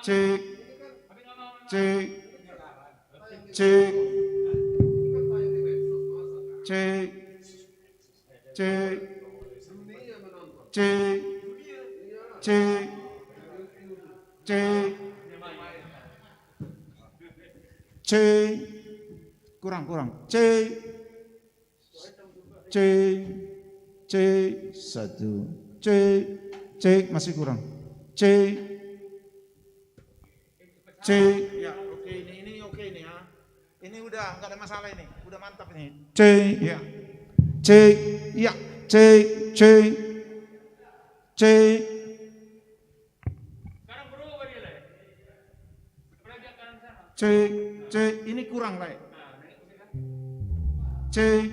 cek, cek, cek, cek, cek, cek, cek, cek, cek, kurang, cek, cek, cek, satu, cek, cek, masih kurang, cek, cek, ya oke ini oke ini ya, ini udah nggak ada masalah ini, udah mantap ini, cek, ya, cek, ya, cek, cek, cek. Cek, cek, ini kurang lah. Cek,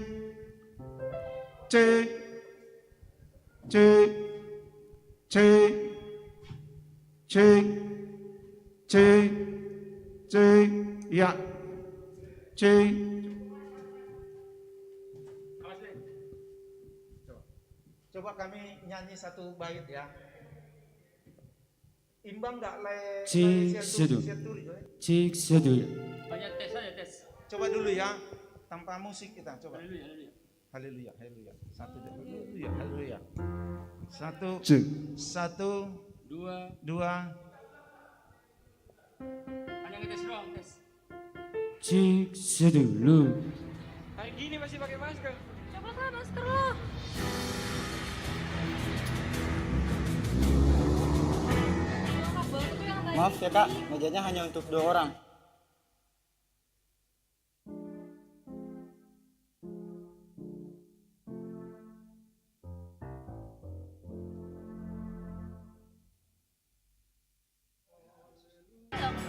cek, cek, cek, cek, cek, cek, ya, cek. Coba kami nyanyi satu bait ya. Imbang nggak le? Cik seduh, cik seduh. Banyak tes aja tes. Coba dulu ya, tanpa musik kita coba. Haleluya, haleluya. Haleluya, haleluya. Satu, haleluya, haleluya. Satu, Cik, satu, dua. Hanya ngetes doang tes. cik seduh lu. Kayak gini masih pakai masker. Coba kan masker lo. Maaf ya kak, mejanya hanya untuk 2 orang.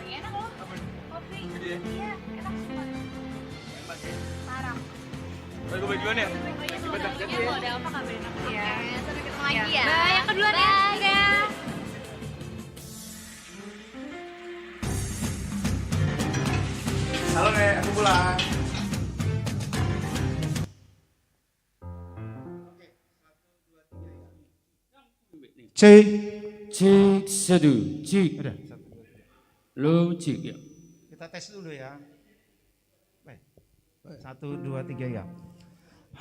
Enak loh. Kopi. Iya, enak semua. Parah. Gue bagi duluan ya. Iya, kalau ada apa kabarin aku. Iya. Sampai ketemu lagi ya. Bye, yang kedua nih. Dadah. Halo Nek, aku pulang. Cik, Cik seduh, cik. udah satu. Lu cik ya. Kita tes dulu ya. Baik. 1, 2, 3 ya.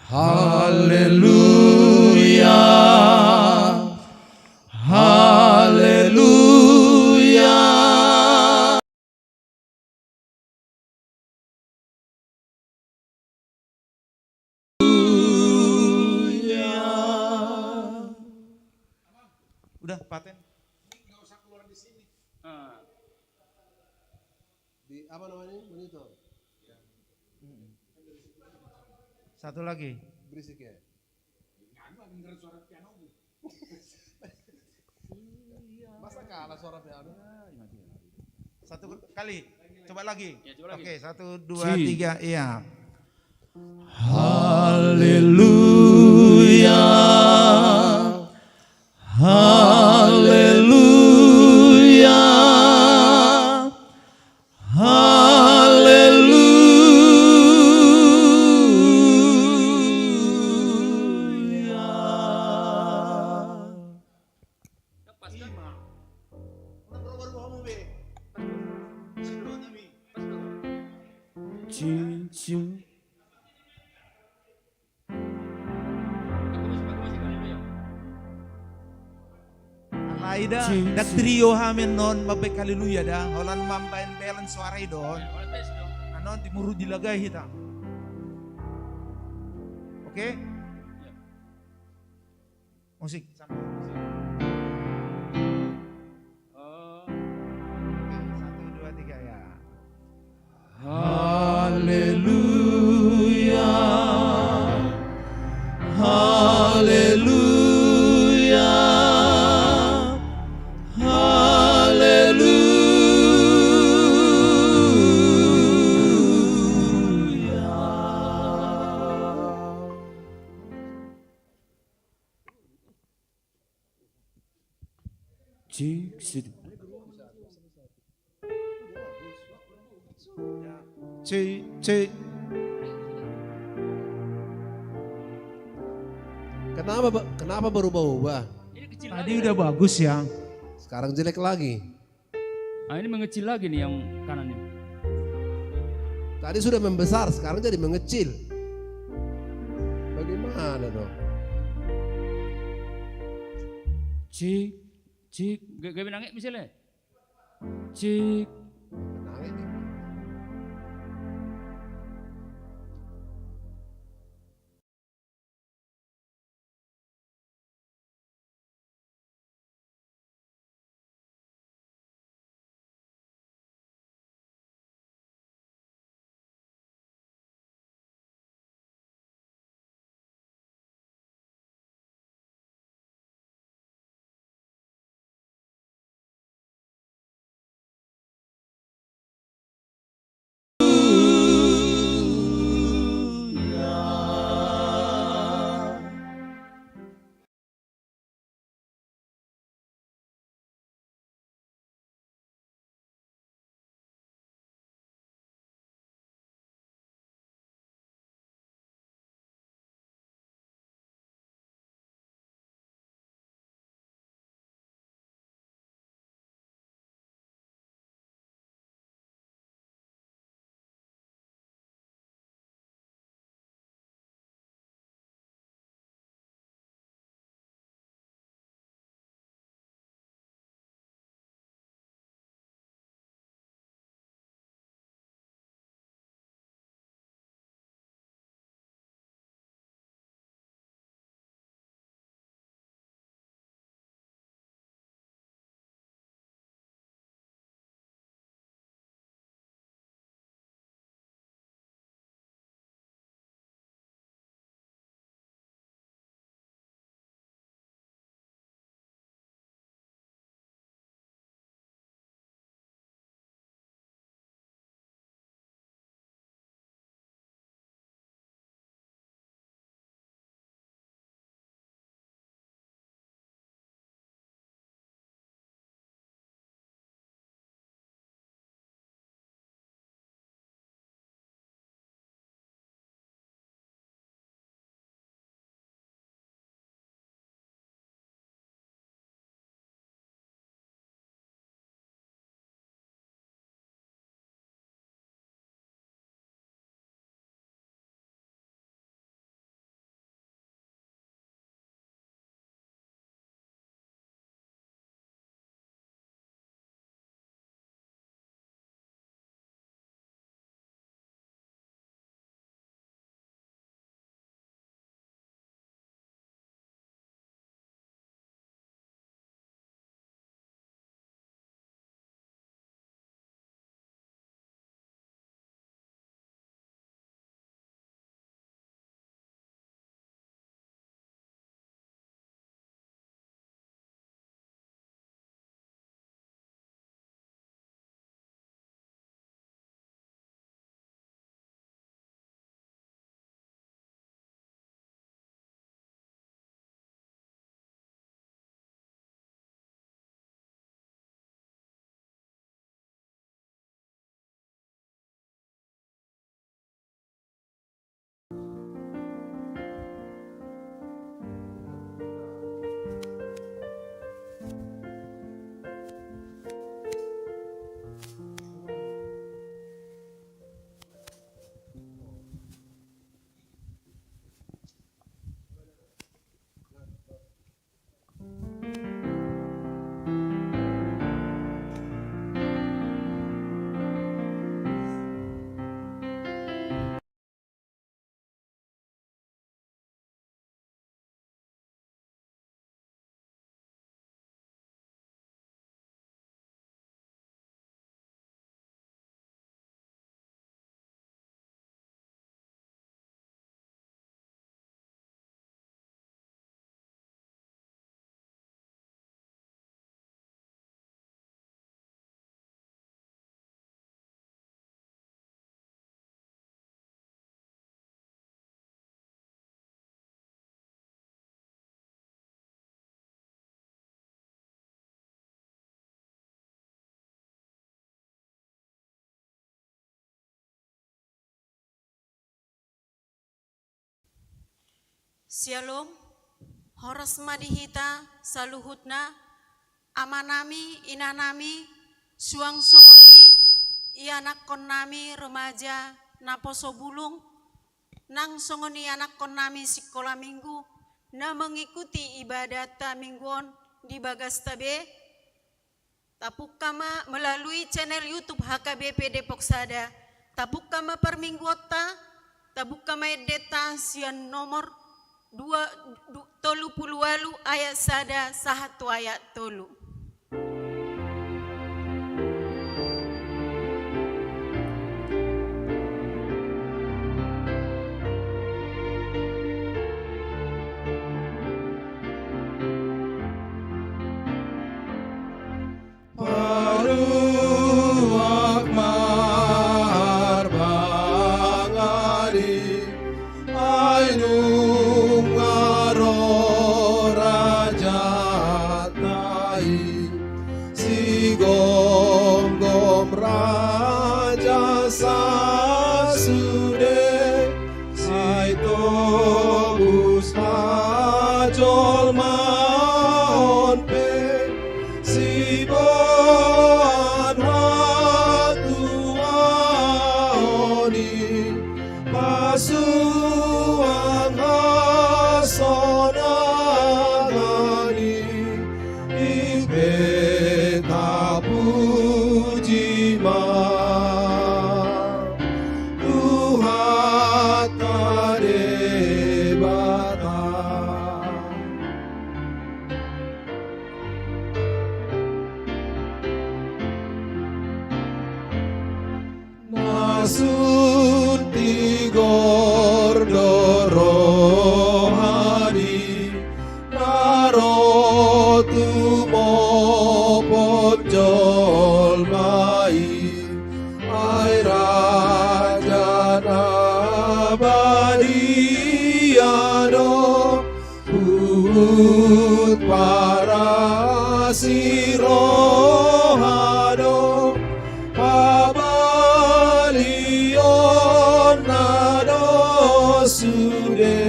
Haleluya. Haleluya. Udah paten. Di apa namanya monitor Satu lagi. berisik ya. Masa kalah suara piano? Satu kali. Coba lagi. Ya, coba lagi. Oke, 1, 2, Cik. 3, iya. Haleluya. Haleluya. Haleluya. Pas kan? Cik, cik. Aida, Cik, dak cik. trio hamin non mabek haleluya dah. Holan mampain balance suara idon. Kalau tes dong. Anon timuru dilagay hita. Oke? Musik. Sampai musik. Oh. Oke, 1, 2, 3 ya. Haleluya. Haleluya. Haleluya. Cik seduh. Cik, cik. Kenapa berubah-ubah? Ini kecil Tadi lagi. udah bagus ya. Sekarang jelek lagi. Ah, ini mengecil lagi nih yang kanan ini. Tadi sudah membesar, sekarang jadi mengecil. Bagaimana dong? Cik, cik, gak nangis misalnya. Cik, Nangis. Shalom, horas madihita, saluhutna, amanami, inanami, Suang songoni ianak kon nami remaja naposo bulung nang songoni anak kon nami sekolah minggu na mengikuti ibadat mingguan di Bagas Tabe tapuk kama melalui channel YouTube HKBP Depok Sada tapuk kama per mingguota tabuk kama edeta sian nomor 30 ayat sada sahatu ayat tolu. Paruak mar bangari ainung ngaro raja tai si gom raja sasude sai tobus hajol maon pe si bon hatu aoni pasuang asonagani ibeta pujima Tuhan tarebata Nasun tigor dorohani Naro tumo pojol mai Ai raja nabadiano Put para sirohano Pabalion nado sude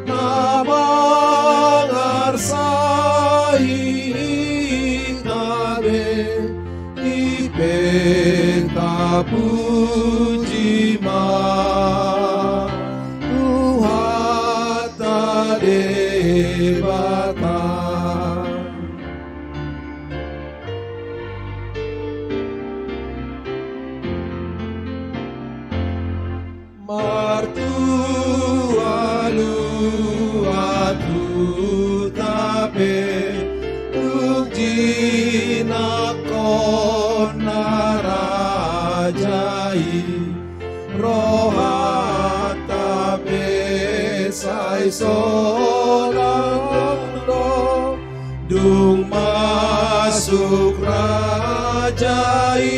Namang arsai tabe Ipenta pujima Tuhan tadebata Martualu atu tape Ujina kon narajai Roha tape sai solang do Dung masuk rajai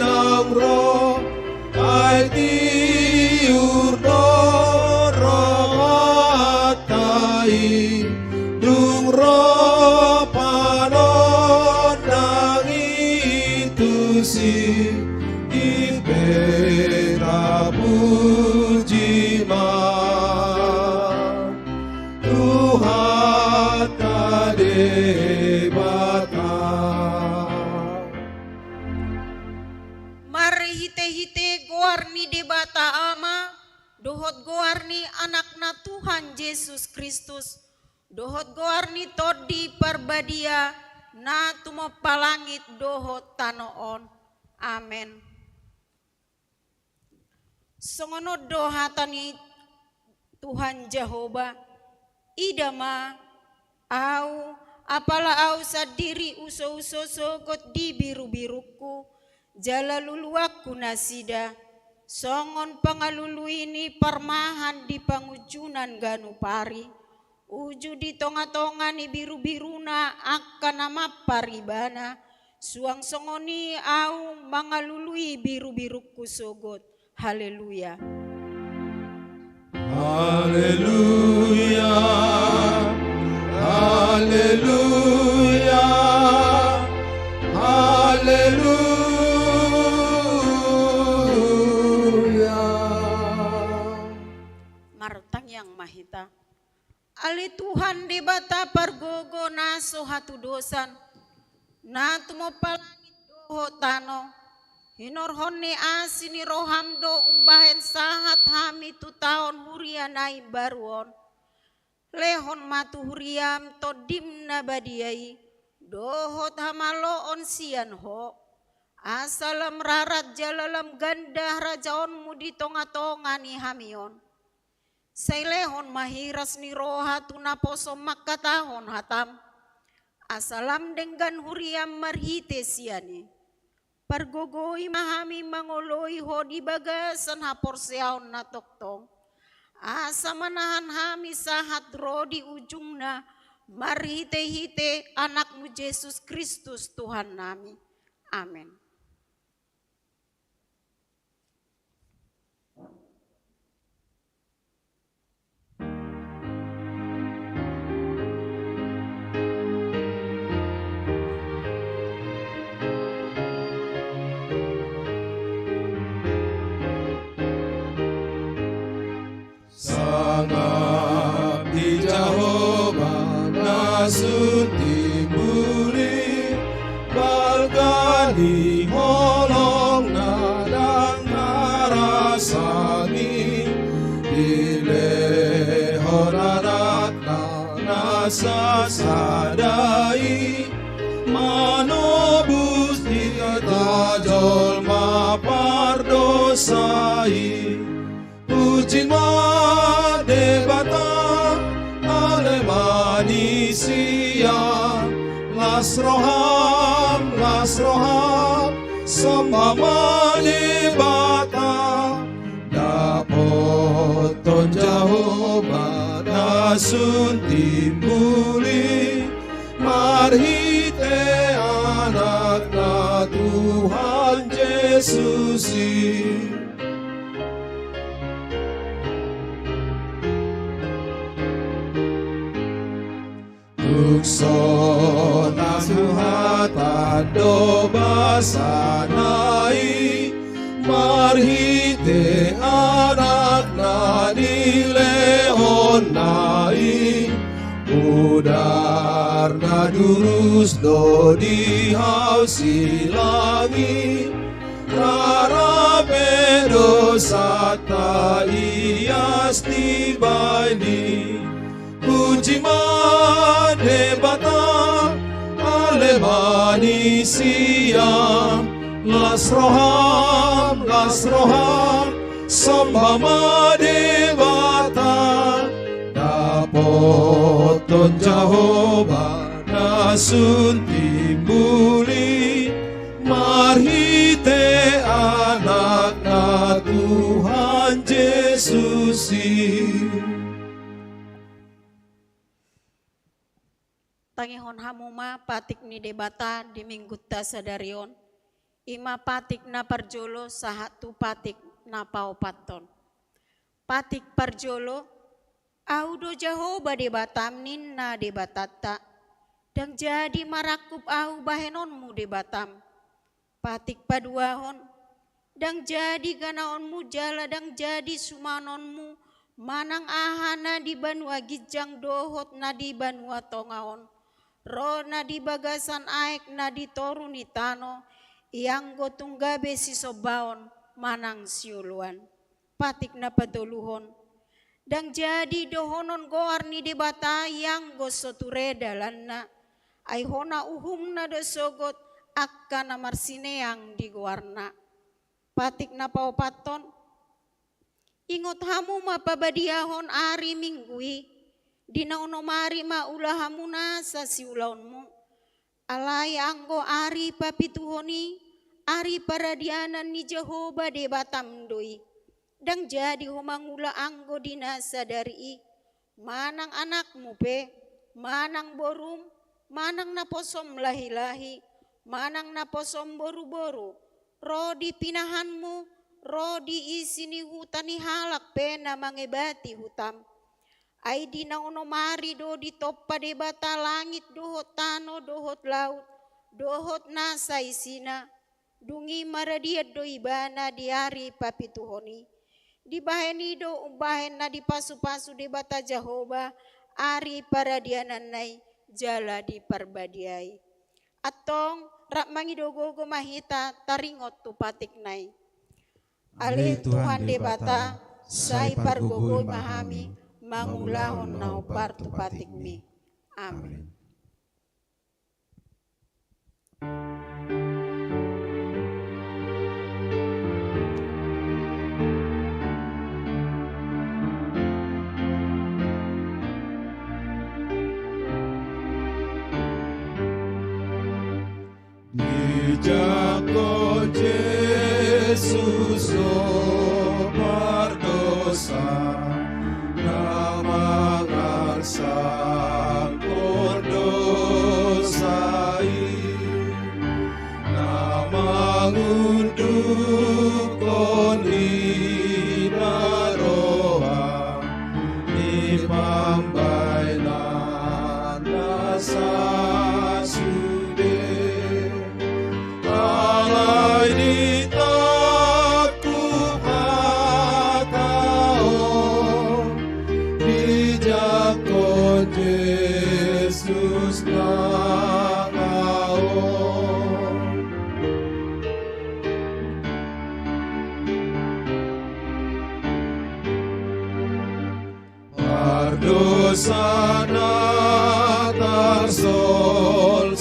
nang roh Ai tiur doromatai Dung roh panon nang itu si Ibeta pujima Tuhan tadebata Mari hite-hite goarni debata ama, dohot goarni anakna Tuhan Yesus Kristus, dohot goarni todi parbadia, na tumo palangit dohot tanoon. Amen. Songono dohatani Tuhan Jehovah, idama au apala au sadiri uso-uso sogot di biru-biruku, jalaluluaku nasida, songon pangalulu ini parmahan di pangujunan ganupari, uju di tonga-tonga ni biru-biruna akan nama paribana, suang songoni au mangalului biru-biruku sogot. Haleluya. Haleluya, haleluya, haleluya. Martang yang mahita. Ali Tuhan debata pargogo naso hatu dosan. Na tumo palangit hotano hinorhone asini rohamdo umbahen sahat hami tu taon hurianai baruon lehon matu huriam todim nabadiai dohot hamaloon sian ho asalam rarat jalalam gandah rajaonmu di tonga-tonga ni hamion sailehon mahiras ni roha tunaposo makatahon hatam asalam dengan huriam marhite siani pargogoi mahami mangoloi ho di bagasan hapor seaon na toktong asa manahan hami sahat ro di ujungna marhite-hite anakmu Yesus Kristus Tuhan nami. Amin. Sangat di Jehovah nasun timbuli balgani holong nadang narasani dilehon anak nasa sadai manobus dikata jolma pardosai Puji debata ale manisia lasroham sambama debata dapoton Jehovah nasun timbuli marhite anak na Tuhan Yesus Tukso nasuhata do basanai marhite anak na dilehon nai udar na durus do dihau silangi rarape dosa ta ias dibaini Puji debata ale manisia lasroham sambama debata dapoton Jehovah nasun timbuli marhite anak na Tuhan Yesus Tangihon hamuma patik ni debata di minggu tasadarion ima patik na parjolo sahatu patik na paupaton patik parjolo audo Jehovah debatam ninna debatata dan jadi marakup au bahenonmu debatam patik paduahon dan jadi ganaonmu jala dan jadi sumanonmu manang ahana di banua gijang dohot na di banua tongaon Ro na di bagasan aek na di toruni tano yang gotunggabe si sobaon manang siuluan patik na padoluhon dan jadi dohonon goar ni debata yang gosoture dalanna ay hona uhum na dosogot akka na marsine yang di goarna patik na paupaton ingot hamu mapabadiahon ari minggui Dina onomari maulahamuna sa siulaunmu alay anggo ari papituhoni ari paradianan ni Jehovah debatam doi dang jadi humangula anggo dina sadari manang anakmu pe manang borum manang naposom lahi-lahi manang naposom boru-boru ro di pinahanmu ro di isini hutani halak pena mangebati hutam Ai dina onomari do di toppa debata langit dohot tano dohot laut dohot nasa isina dungi maradiat do ibana di hari papituhoni di baheni do umbahen na di pasu-pasu debata Jehovah ari paradianan nai jala di parbadiai atong rak mangidogogo mahita taringot tu patiknai. Ale Tuhan debata, sai pargogoy mahami, mangulahon na upar tu patikmi. Amin. Jago Jesus berdosa, nama ngarsa kordosai, nama ngundukon inaroa, ipambainan nasa Jesus Pardosana tarsol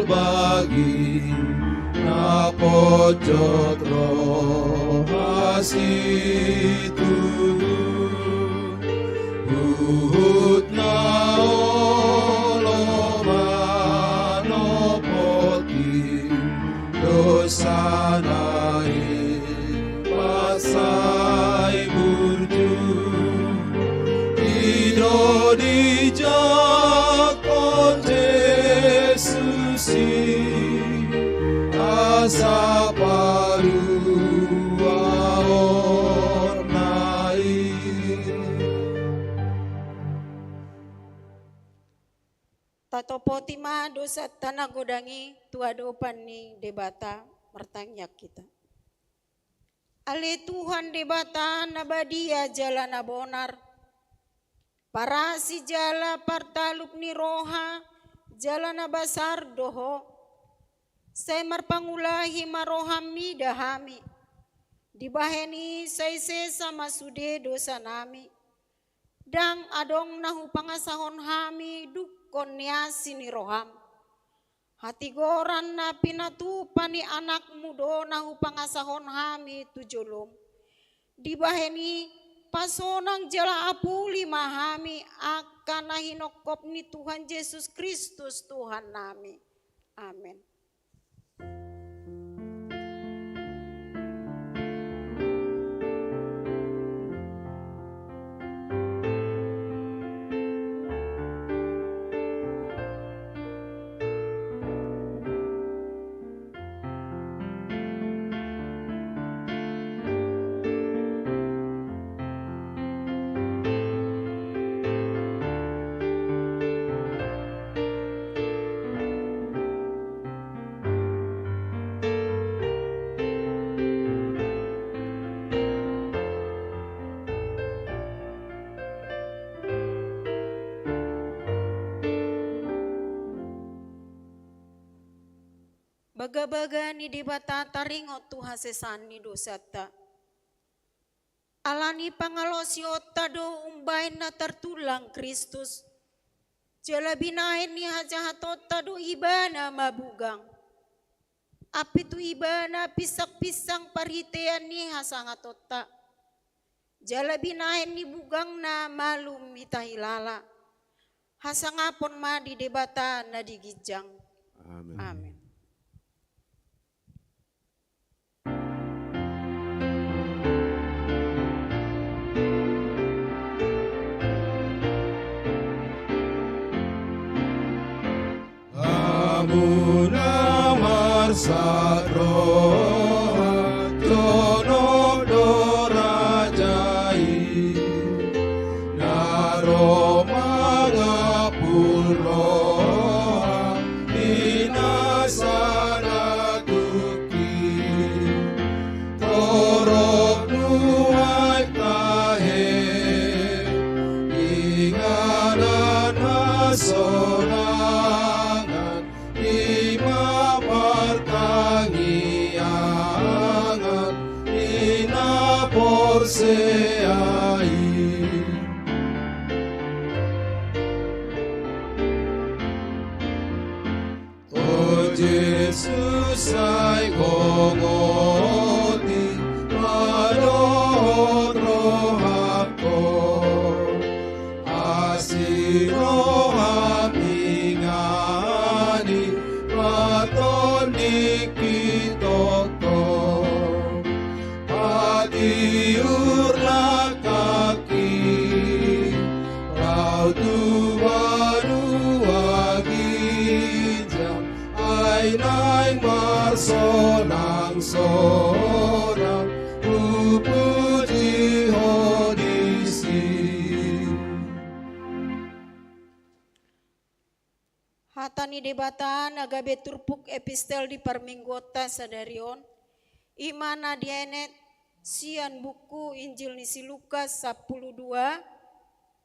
bagi napojot roh hasitu Uhud naolo manopoti dosanai pasai burju Ido dijakon Yesusi asa paru Tatopoti ma dosa tanah godangi tua dopan ni debata mertanya kita. Ale Tuhan debata nabadia jalan abonar. Para si jala partalup ni roha jalan abasar doho. Saya marpangulahi marohami dahami. Dibaheni saya sama sude dosa nami. Dang adong nahu pangasahon hami dukon nia sini roham. Hati goran na pinatu pani anak mudo nahu pangasahon hami tujolom. Dibaheni pasonang jala apuli mahami akan nahinokop ni Tuhan Yesus Kristus Tuhan nami. Amin. Baga-baga ni dibata taringot Tuhan sesani dosata. Alani pangalosiota do umbain na tertulang Kristus. Jala binahin ni hajahatota do ibana mabugang. Api tu ibana pisak-pisang parhitean ni hasangatota. Jala binahin ni bugang na malum mitahilala. Hasangapon ma di debata na digijang. Amin. Amin. Amuna marsa roha tono dorajai naro magapul roha inasana tuki torok nuai tahe ingaran hasona Yesus ay gongoti maroon rohako asiro hamingani maton dikitoko adiurlah kaki rau tuanu agija ay marsonang-sonang pupuji hodisi. Hatani debatan agabe turpuk epistel di parminggota sadarion. Imana dienet sian buku Injil nisi Lukas 12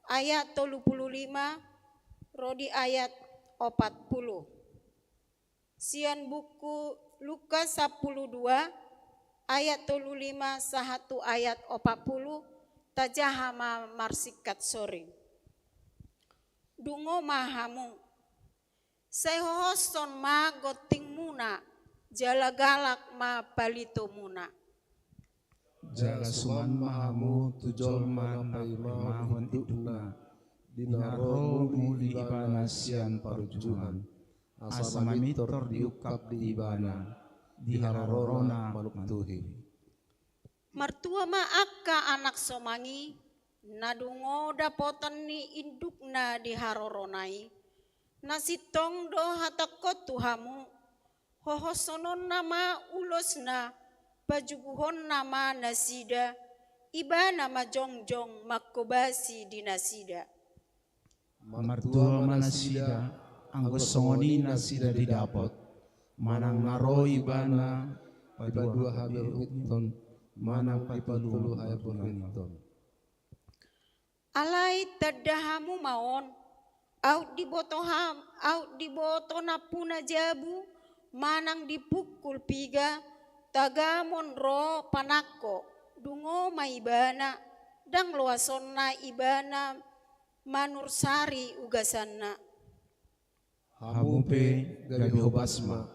ayat 35 rodi ayat 40. Sian buku Lukas 12 ayat 35 sahatu ayat 40 tajahama marsikat soring. Dungo mahamu sehoson ma goting muna jala galak ma palito muna. Jala suman mahamu tujol man mahon iduna dinaro muli ibana sian parujuhan asa mamitor diukap di ibana diharorona manuktuhi. Martua ma akka anak somangi nadungo dapotan ni indukna diharoronai nasitong do hatakot tuhamu hohosonon nama ulosna bajubuhon nama nasida iba nama jongjong makobasi dinasida. Martua manasida anggo songoni nasida didapot manang naro ibana padua haber hiton manang pipatulu hayapun hiton. Alai tadahamu maon out diboto napuna jabu manang dipukul piga tagamon ro panako dungo maibana dang luasonna ibana manursari ugasanna. Hamupe gabi hobasma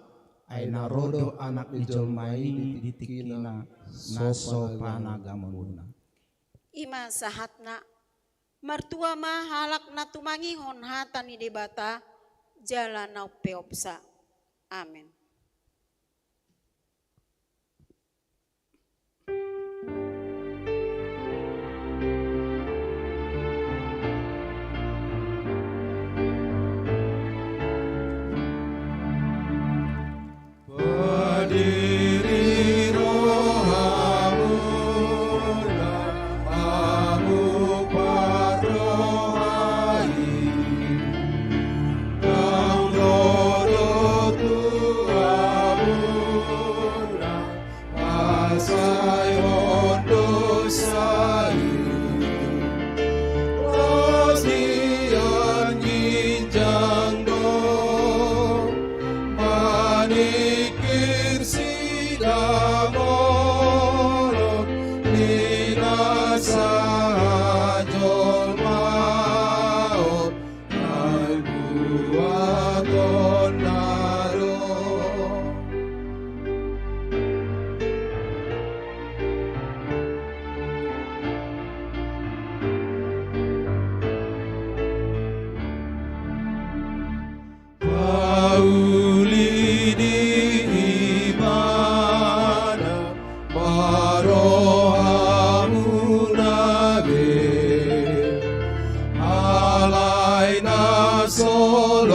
ay narodo anak ni jolmai ditikina naso panagamuna. Ima sahatna martua ma halak na tumangihon hata ni debata jala na peopsa. Amin. Padiri rohamuna amu parohai kang dodo tuamuna asai hondo sai rosian ginjang do manikir sidamoro ninasa jolmaot ay buaton naro. Pauli di ibana marohamunabe alai na solomona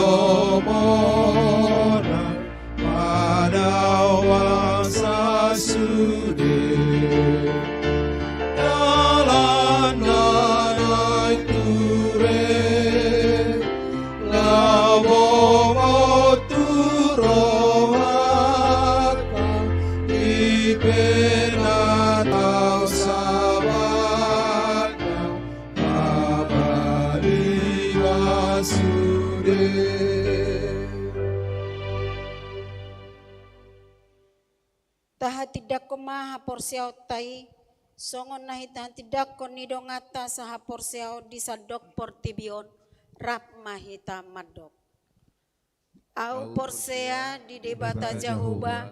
padawang sasude dalan nanay ture lawong oturohata ipenataw sabata abadibasude. Taha tidak kumaha porsiau tai songon nahitan tidak konido ngata saha porseo disadok portibion rap mahita madok. Au porsea di debata Jahoba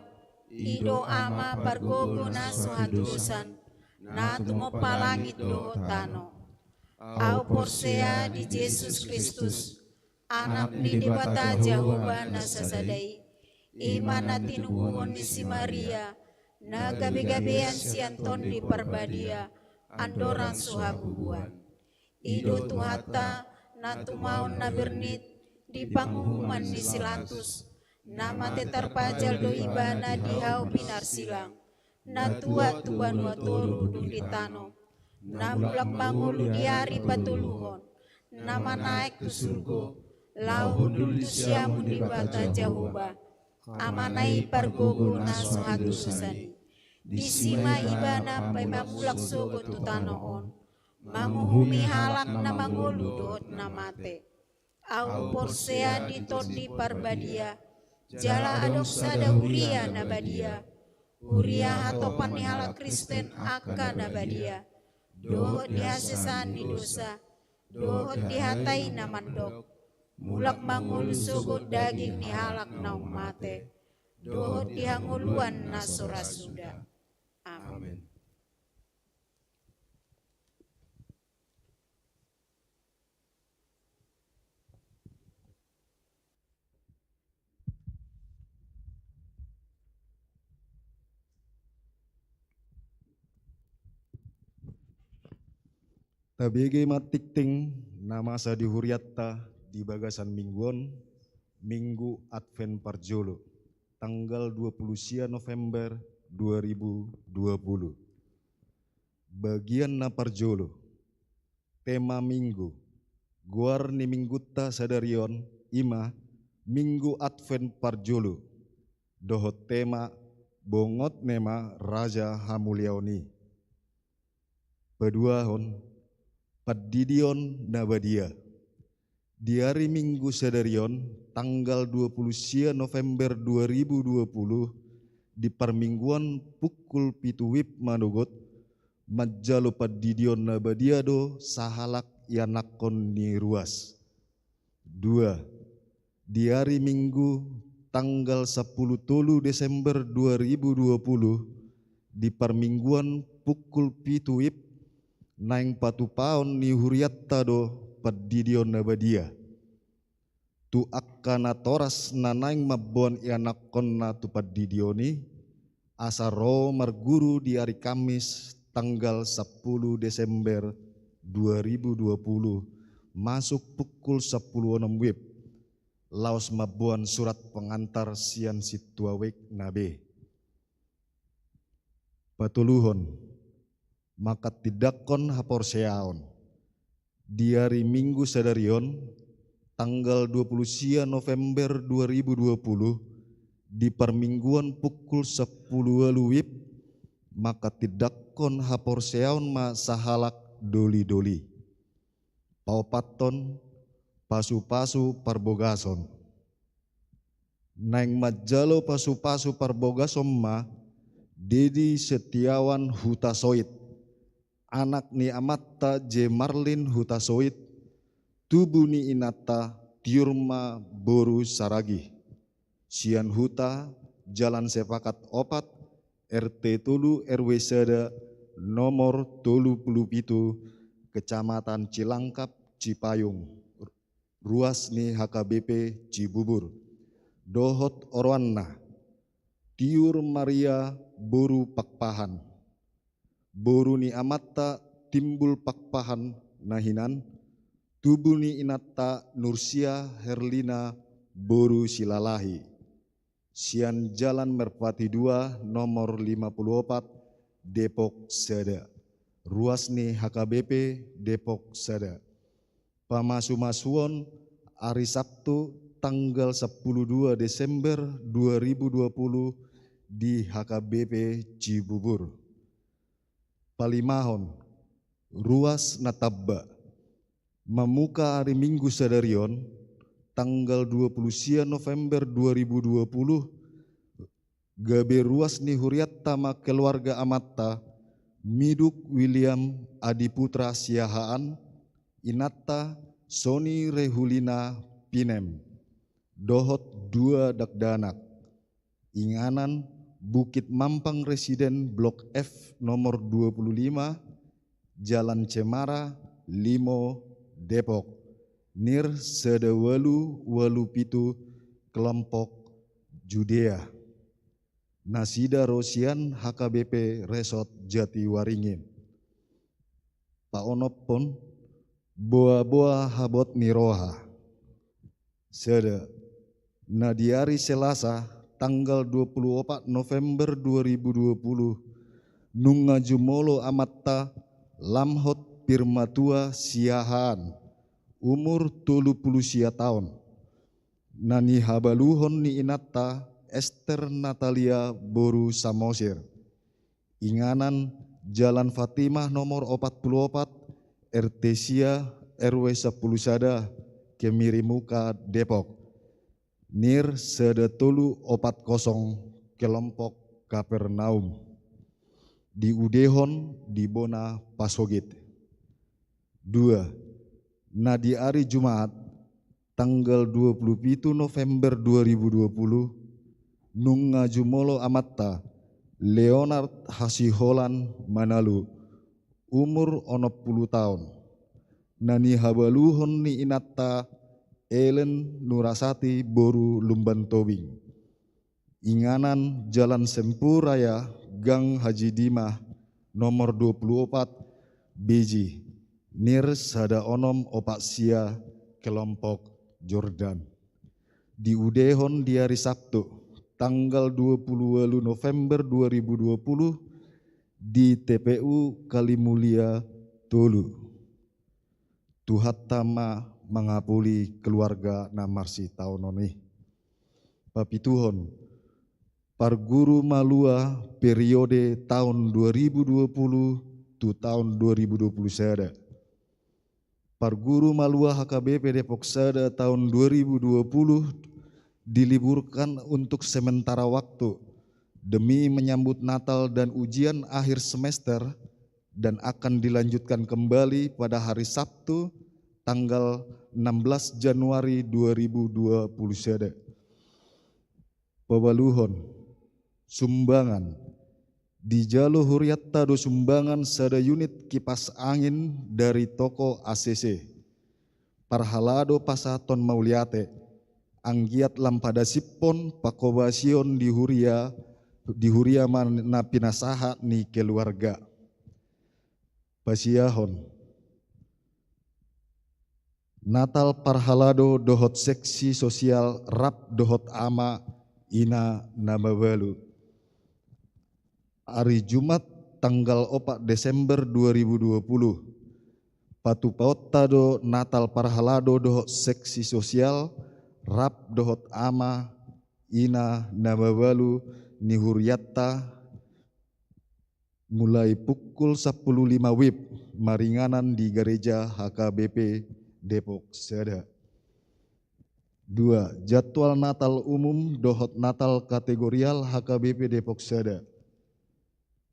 ido ama pargogona suhatusan na tumo palangit do tano. Au porsea di Yesus Kristus anak ni debata Jahoba na sasadai imana tinubuhon ni si Maria na gabi-gabian si Anton di Parbadia andoran suhabubuan. Ido tuhata na tumaon na bernit di pangumuman ni Silatus nama terpajal do ibana di hau binar silang na tua tuban watoru di tano na mulak bangulu di hari patuluhon nama naik ke surgo lau dulu siamu di bata Jahoba amanai pargogo na suhatusan di sima ibana pemamulak sogo tu tanoon manguhumi halak na mangulu dot na mate. Au porsea di Todi Parbadia jala adok sada Huria nabadia Huria hatopan ni halak Kristen aka nabadia dohot dihasesan di dosa dohot dihatai namandok mulak mangul sugut daging ni halak naum mate dohot dihanguluan nasura suda. Amin. Tabege matik ting nama sa di Huriatta di bagasan mingguan Minggu Advent Parjolo tanggal 20 November 2020. Bagian na Parjolo tema minggu guar ni minggutta sadarion ima Minggu Advent Parjolo dohot tema bongot nema Raja Hamuliaoni peduahon Padidion Nabadia di hari Minggu sadarion tanggal 20 November 2020 di permingguan pukul pituwip manugot majalo Padidion Nabadia do sahalak yanakon ni ruas. 2. Di hari Minggu tanggal 10 Desember 2020 di permingguan pukul pituwip naing patu paon ni Huriatta do Padidion Nabadia tu akkana toras na naing mabon ianakon na tu Padidioni asaro marguru di hari Kamis tanggal 10 Desember 2020 masuk pukul 10 wib laos mabuan surat pengantar sian situawek nabe patuluhon maka tidakon haporseaon di hari Minggu sadarion tanggal 20 November 2020 di permingguan pukul 10 wib maka tidakon haporseaon ma sahalak doli-doli paupaton pasu-pasu parbogason naing majalo pasu-pasu parbogason ma Dedi Setiawan Hutasoit anak ni Amatta J. Marlin Hutasoit, tubuh ni Inata Tiurma Boru Saragi, Sian Huta, Jalan Sepakat Opat, RT Tulu RW Seda, nomor Tulu Pulupitu, Kecamatan Cilangkap, Cipayung, ruas ni HKBP Cibubur, Dohot Orwanna, Tiur Maria Boru Pakpahan, Boru ni Amatta timbul pakpahan nahinan, tubuh ni Inata Nursia Herlina Boru Silalahi, Sian Jalan Merpati 2 nomor 54 Depok Seda, ruas ni HKBP Depok Seda. Pamasu-masuon hari Sabtu tanggal 12 Desember 2020 di HKBP Cibubur. Palimahon, ruas Natabba, memuka hari Minggu sadarion, tanggal 20 November 2020, gabe ruas ni Huriatta ma keluarga Amatta, Miduk William Adiputra Siahaan, Inatta Sony Rehulina Pinem, Dohot 2 Dakdanak, Inganan Bukit Mampang Residen Blok F nomor 25, Jalan Cemara, Limo, Depok, Nir Sede Walu Pitu, Kelompok Judea. Nasida Rosian HKBP Resort Jatiwaringin. Pak Onopon Boa Habot Niroha. Sede Nadiari Selasa tanggal 24 November 2020 Nunga Jumolo Amatta Lamhot Pirmatua Siahaan umur 30 tahun. Nani habaluhon ni Inatta Esther Natalia Boru Samosir. Inganan Jalan Fatimah nomor 44 Ertesia RW 10 Sada Kemirimuka Depok. Nir Sede Tolu 40 Kelompok Kapernaum. Di Udehon di Bona Pasogit. 2. Nadi hari Jumat tanggal 27 November 2020 Nunga Jumolo Amatta Leonard Hasiholan Manalu umur 60 tahun. Nani habaluhon ni Inatta Ellen Nurasati Boru Lumban Tobing. Inganan Jalan Sempuraya Gang Haji Dimah nomor 24 Beji. Nir Sada Onom Opak Sia Kelompok Jordan. Di Udehon di hari Sabtu tanggal 28 November 2020 di TPU Kalimulia Tolu. Tuhattama mengapuli keluarga Namarsi Taunoni. Papituhon Parguru Malua periode tahun 2020 tu tahun 2021. Parguru Malua HKBP Depok Sada tahun 2020 diliburkan untuk sementara waktu demi menyambut Natal dan ujian akhir semester dan akan dilanjutkan kembali pada hari Sabtu tanggal 16 Januari 2021. Pebaluhon sumbangan di Jalo Huriatta do sumbangan sada unit kipas angin dari toko ACC. Parhalado Pasaton Mauliate. Anggiat lampada sipon pakobasion di Huria mana pinasaha ni keluarga. Pasiahon. Natal Parhalado dohot seksi sosial rap dohot ama ina nababalu. Hari Jumat tanggal 4 Desember 2020 Patu Paotta do Natal Parhalado dohot seksi sosial rap dohot ama ina nababalu ni Huriatta mulai pukul 10.05 WIB maringanan di gereja HKBP Depok Sada. 2. Jadwal Natal umum dohot Natal kategorial HKBP Depok Sada.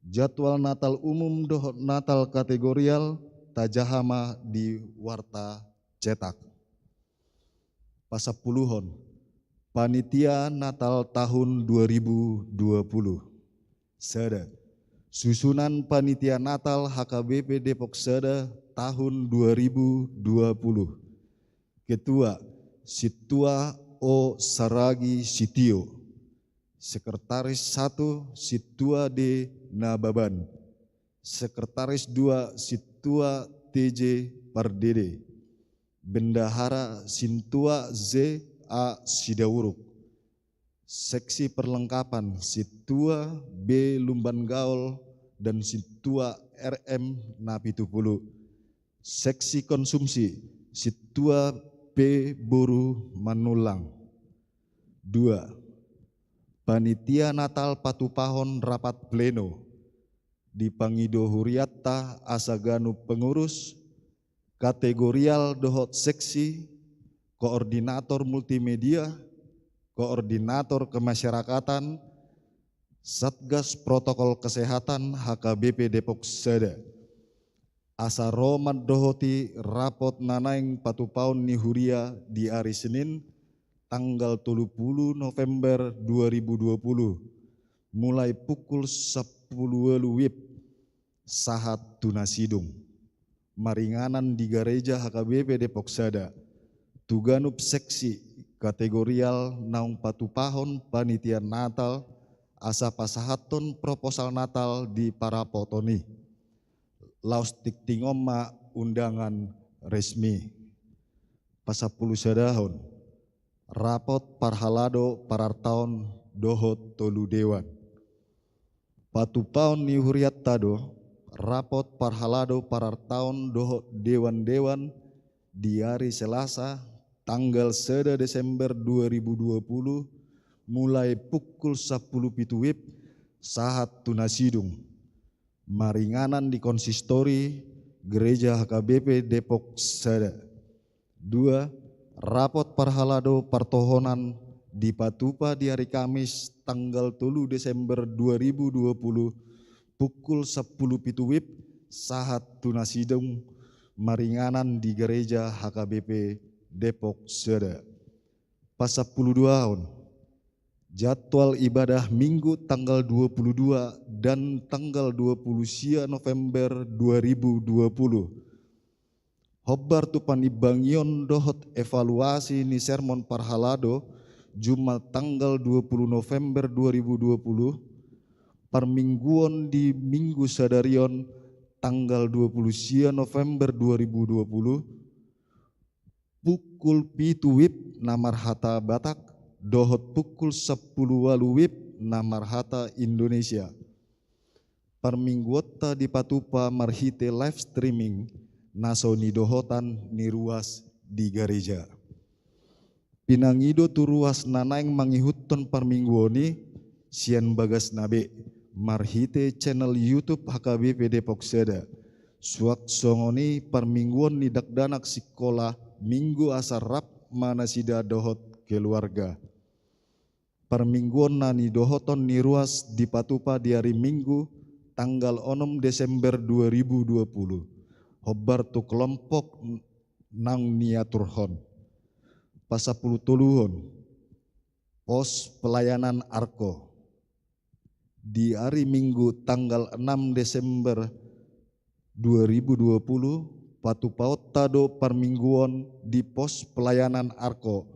Jadwal Natal umum dohot Natal kategorial tajahama di Warta Cetak. Pasapuluhon Panitia Natal tahun 2020. Sada. Susunan Panitia Natal HKBP Depok Sada tahun 2020. Ketua Situa O Saragi Sitio. Sekretaris 1 Situa D Nababan. Sekretaris 2 Situa TJ Pardede. Bendahara Sintua Z A Sidawuruk. Seksi perlengkapan Situa B Lumban Gaul dan Situa RM Napitupulu. Seksi konsumsi Situa P Boru Manulang. 2. Panitia Natal Patupahon rapat pleno di Pangido Huriatta Asaganu pengurus kategorial dohot seksi koordinator multimedia, koordinator kemasyarakatan, Satgas Protokol Kesehatan HKBP Depok Sada. Asa Roman dohoti rapot nanaing patupaun ni huria di hari Senin tanggal 30 November 2020 mulai pukul 10 WIB sahat tunasidung. Maringanan di gereja HKBP Depok Sada. Tuganup seksi kategorial naung patupahon panitia Natal asa pasahaton proposal Natal di para potoni. Laus tiktingoma undangan resmi. Pasapuluh sadahon. Rapot parhalado parartaon dohot tolu dewan. Patupaon ni huriat tado. Rapot parhalado parartaon dohot dewan-dewan di hari Selasa tanggal 1 Desember 2020 mulai pukul 10 WIB sahat tunasidung. Maringanan di konsistori gereja HKBP Depok Sada. 2. Rapot parhalado partohonan di Patupa di hari Kamis tanggal 3 Desember 2020 pukul 10 WIB sahat tunasidung. Maringanan di gereja HKBP Depok Sada. Pasapuluh 2. Jadwal ibadah Minggu tanggal 22 dan tanggal 20 November 2020. Hobbar tupan ibangion dohot evaluasi ni sermon parhalado Jumat tanggal 20 November 2020. Permingguan di Minggu Sadarion tanggal 20 November 2020. Pukul 7 WIB namar hata Batak. Dohot pukul 10 WIB namarhata Indonesia. Permingguota di Patupa marhite live streaming nasoni dohotan ni ruas di gereja. Pinangido tu ruas nanaing mangihuton permingguoni sian bagas nabe marhite channel YouTube HKBP Depok Sada. Suak songoni permingguan ni dakdanak sekolah minggu asar rap mana sida dohot keluarga. Permingguan nani dohoton ni ruas di Patupa di hari Minggu tanggal 6 Desember 2020. Hobbar tu kelompok nang niaturhon. Pasapuluh tuluhon. Pos pelayanan Arko. Di hari Minggu tanggal 6 Desember 2020 Patupaot tado permingguan di pos pelayanan Arko.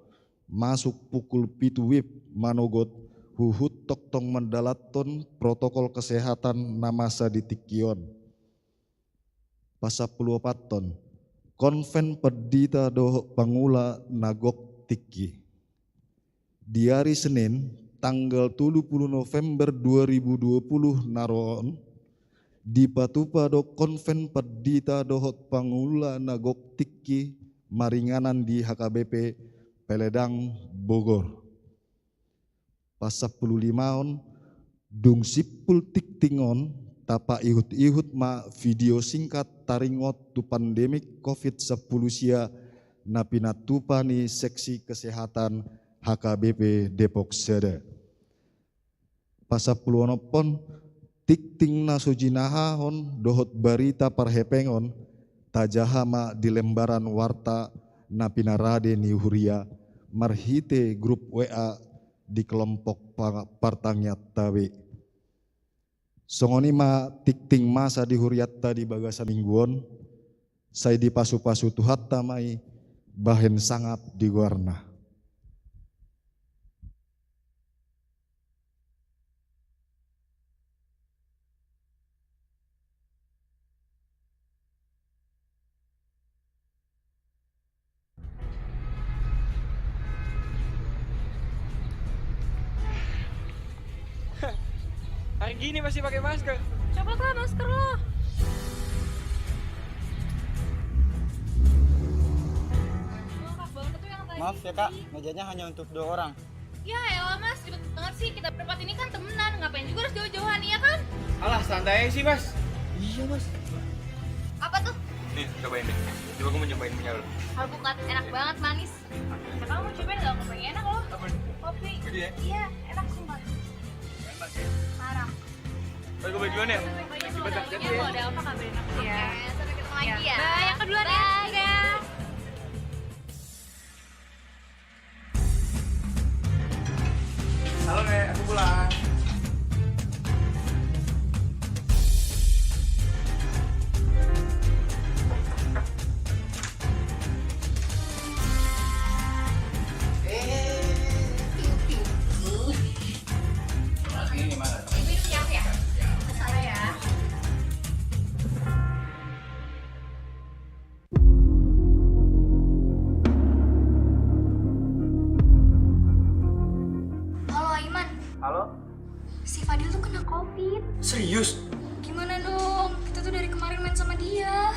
Masuk pukul 7 WIB manogot huhut toktong mendalaton protokol kesehatan namasa di Tikion. Pasapuluh 4 ton. Konven pedita doh pangula nagok Tiki. Di hari Senin tanggal 30 November 2020 naron di Patupa do konven pedita dohot pangula nagok Tiki maringanan di HKBP Peledang Bogor. Pasapuluh 5 dung sipul tiktingon tapa ihut-ihut ma video singkat taringot tu pandemik COVID-10 sia napinatupa ni seksi kesehatan HKBP Depok Sada. Pasapuluh 6 tikting na sujinahahon dohot barita parhepengon tajahama di lembaran warta napinarade ni huria marhite grup WA di kelompok partangnya tawe. Songoni ma tikting masa di huriatta di bagasan mingguon saya di pasu-pasu tuhat tamai bahen sangap di warna. Hari gini masih pakai masker. Copot lah masker lo. Lengkap banget tuh yang tadi. Maaf ya kak, mejanya hanya untuk 2 orang. Ya elah mas, ribet banget sih. Kita berempat ini kan temenan. Ngapain juga harus jauh-jauhan, iya kan? Alah, santai sih mas. Iya mas. Apa tuh? Nih, cobain deh. Coba aku mau nyobain punya lo. Alpukat, enak banget, manis. Kamu cobain gak? Kopi enak loh. Apa? Kopi. Gede ya? Iya, enak sumpah. Enak. Harap. Baik, gue duluan ya. Ya, kalau ada apa kabarin aku ya. Sampai ketemu lagi ya. Bye, aku duluan ya. Dadah. Halo Nek, aku pulang. Halo Aiman, Halo? si Fadil tuh kena COVID. Serius? Gimana dong? Kita tuh dari kemarin main sama dia.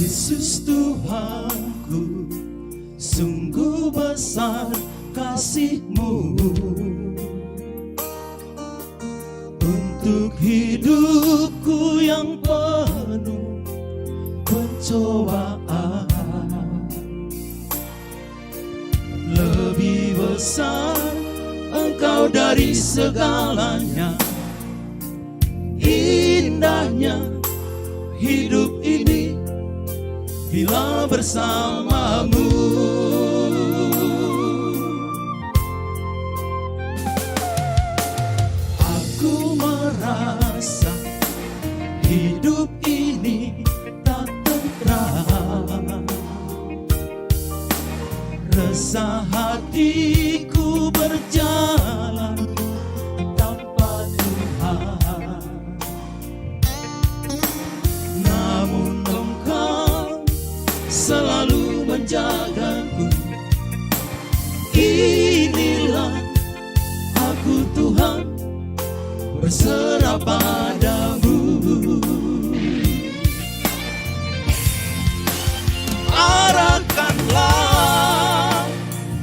Yesus Tuhanku, sungguh besar kasih-Mu untuk hidupku yang penuh pencobaan. Lebih besar Engkau dari segalanya, indahnya hidup ini bila bersamamu. Aku merasa hidup ini tak tentram, resah hatiku berjalan tanpa Tuhan. Namun Engkau selalu menjagaku. Inilah aku Tuhan, berserah padamu. Arahkanlah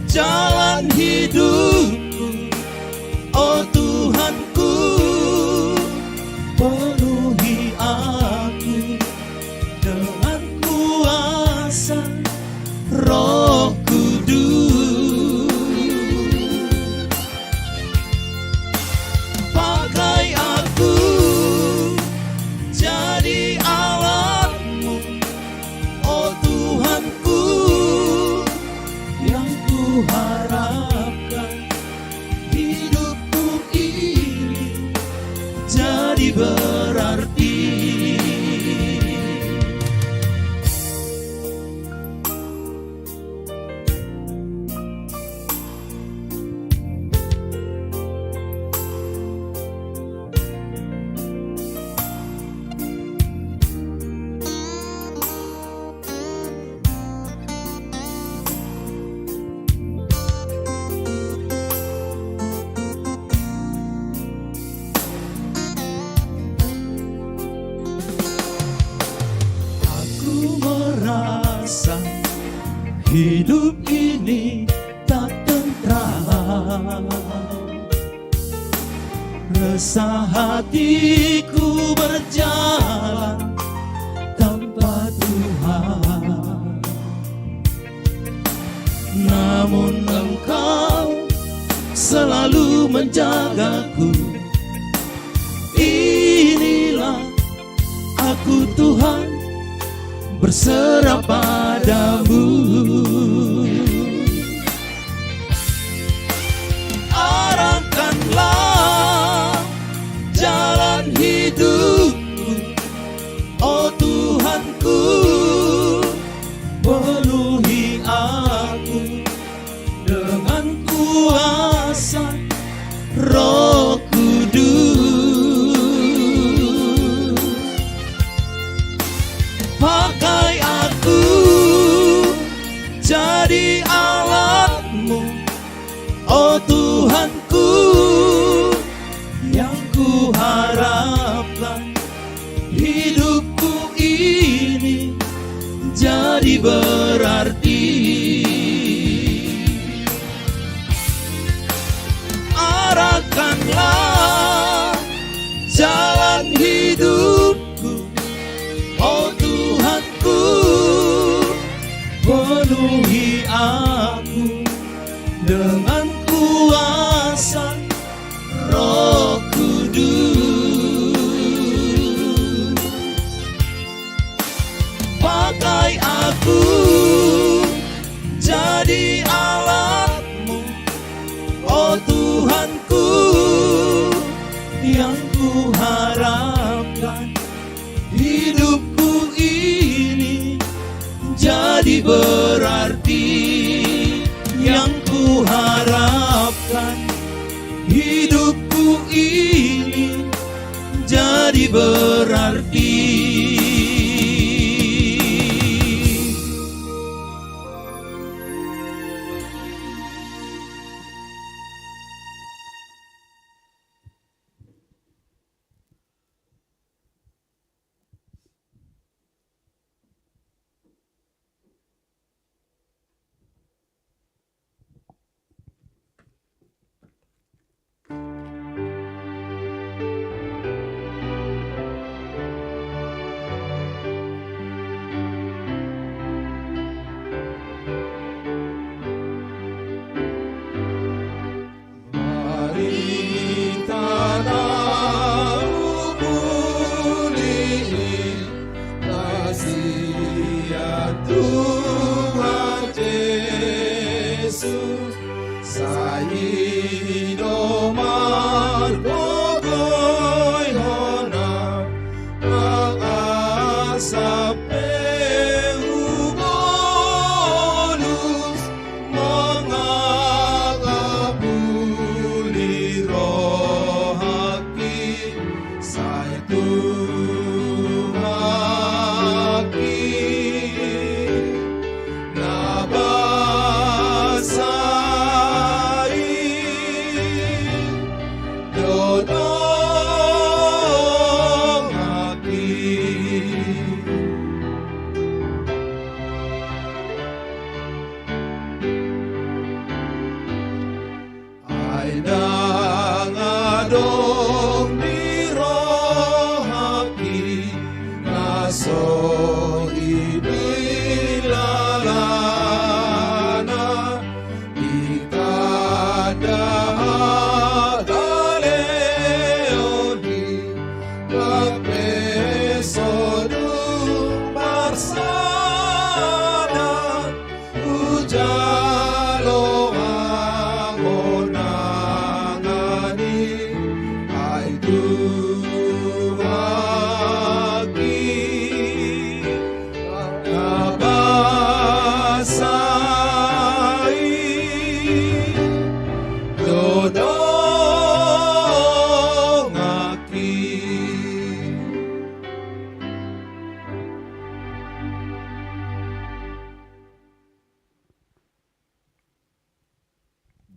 jalan hidupku, oh Tuhanku, penuhi aku dengan kuasa Roh Kudus. Pakai aku jadi alatmu, oh Tuhanku, yang ku harapkan hidupku ini jadi berarti. hidup ini tak tentram. Resah hatiku berjalan tanpa Tuhan, namun Engkau selalu menjagaku. Inilah aku Tuhan, berserah padamu. Arahkanlah jalan hidupku, oh Tuhanku, penuhi aku dengan kuasa Roh Kudus. Pakai aku jadi alatmu, oh Tuhanku, yang ku harapkan hidupku ini jadi berarti. Arahkanlah jalan hidupku, oh Tuhanku, penuhi aku dengan kuasa Roh Kudus. Pakai aku jadi alatmu, oh Tuhanku, yang ku harapkan hidupku ini jadi berarti. Yang ku harapkan hidupku ini jadi berarti.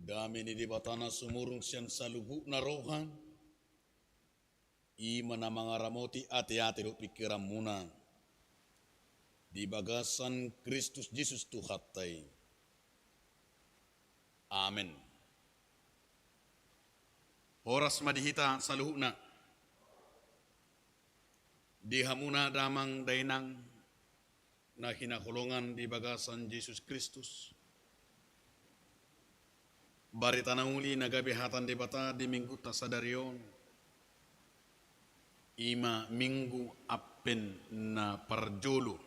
Damini di batana sumurung sian salubu narohan. I mana mangaramoti ati-ati do pikiran muna. Di bagasan Kristus Yesus Tuhatai. Amin. Horas madihita saluhuna. Dihamuna damang dainang na hinakulungan di bagasan Yesus Kristus. Baritana uli nagabihatan di bata di minggu tasadarion. Ima minggu apen na parjolo.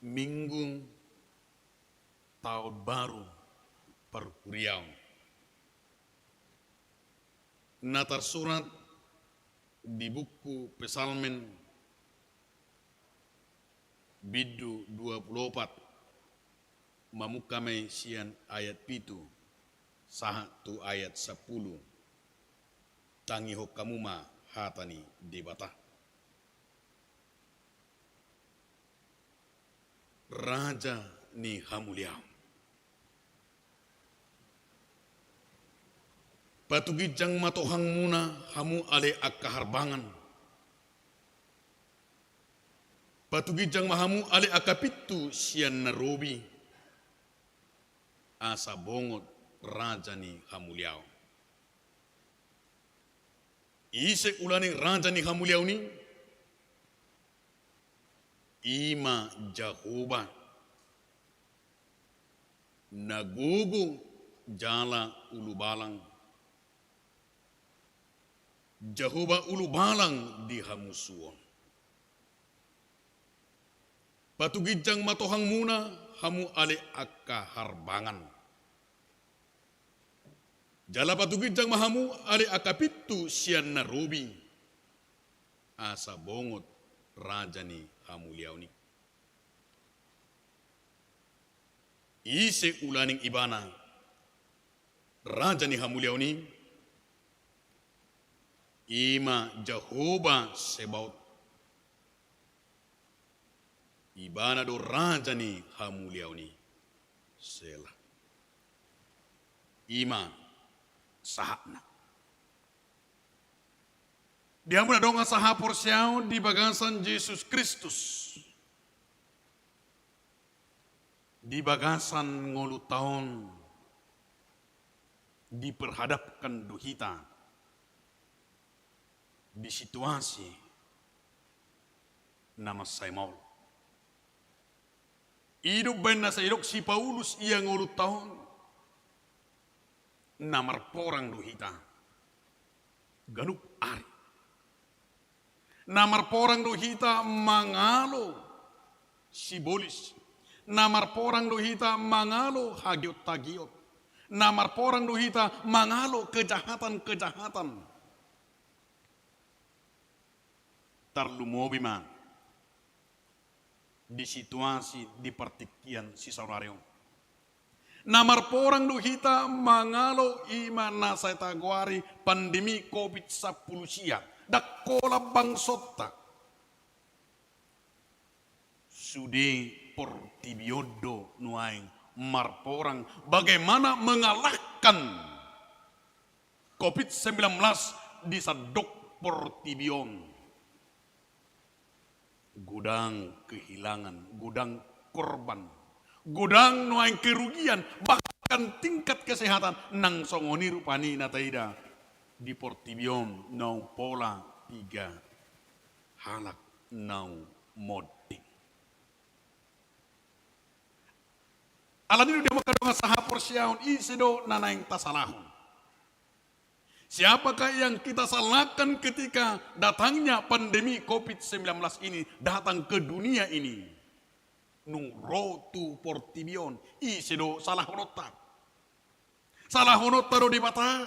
Minggu tahun baru perhuriau. Na tersurat di buku Pesalmen bidu 24 mamukame sian ayat pitu satu ayat 10 tangi hokamuma hatani debata raja ni hamuliau patugijang matohang muna hamu ale akaharbangan. Patugijang mahamu ale akapitu sian narobi. Asa bongot raja ni hamuliau. Isek ulani raja ni hamuliau ni. Ima Jehovah. Nagugu jala ulubalang. Jehovah ulu balang di hamusuon. Patugijang matohang muna hamu ale akka harbangan. Jala patugijang mahamu ale akapitu sian narobi. Asa bongot raja ni hamuliau ni. Ise ulaning ibana raja ni hamuliau ni. Ima Jehovah Sebaot. Ibana do raja ni hamuliau ni. Sela. Ima sahapna. Dia muna donga sahapor siau di bagasan Yesus Kristus. Di bagasan ngolu tahun diperhadapkan duhita. Di situasi nama saya mau. Hidup benar saya hidup si Paulus ia ngulut tahun. Namar porang duhita. Ganup ari. Namar porang duhita mangalo sibolis. Namar porang duhita mangalo hagiot tagiot. Namar porang duhita mangalo kejahatan-kejahatan. Tarlumobi man di situasi di pertikian si saurario. Namar porang duhita mangalo ima nasay tagwari pandemi COVID-19 siya. Dakola bangsota. Sudi portibiodo nuaing marporang bagaimana mengalahkan COVID-19 di sadok portibion. Gudang kehilangan, gudang korban, gudang nuaing kerugian, bahkan tingkat kesehatan nang songoni rupani nataida di portibion nau pola 3 halak nau moding. Alam ini dia makadonga sahapor siaun isido nanaing tasalahun. Siapakah yang kita salahkan ketika datangnya pandemi COVID-19 ini datang ke dunia ini? Nung rotu portibion isido salah honota. Salah honota do di bata.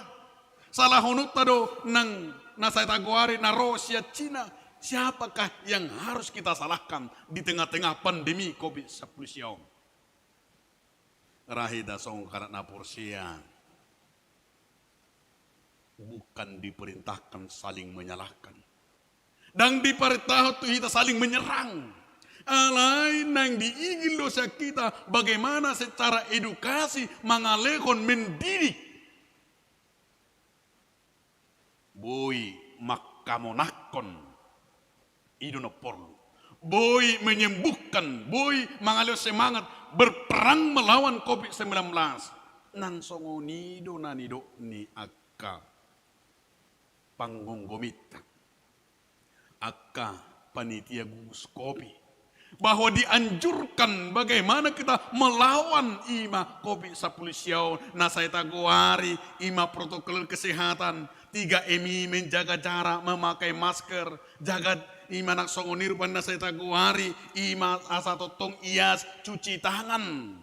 Salah honota do nang nasay taguari na Rusia Cina. Siapakah yang harus kita salahkan di tengah-tengah pandemi COVID-19? Rahida song karena porsia. Bukan diperintahkan saling menyalahkan. Dan diperintahkan kita saling menyerang. Alai nang diigil dosa kita bagaimana secara edukasi mangalekon mendidik. Boy makamonakon idono porlu. boy menyembuhkan, boy mengalir semangat berperang melawan COVID-19. Nan songonido nanido ni akka panggongomita, akka panitia gugus kopi, bahwa dianjurkan bagaimana kita melawan ima COVID-19. Nah saya taguari ima protokol kesehatan 3M, menjaga jarak, memakai masker, jaga ima nak songonir pada saya taguari ima asa totong ias, cuci tangan.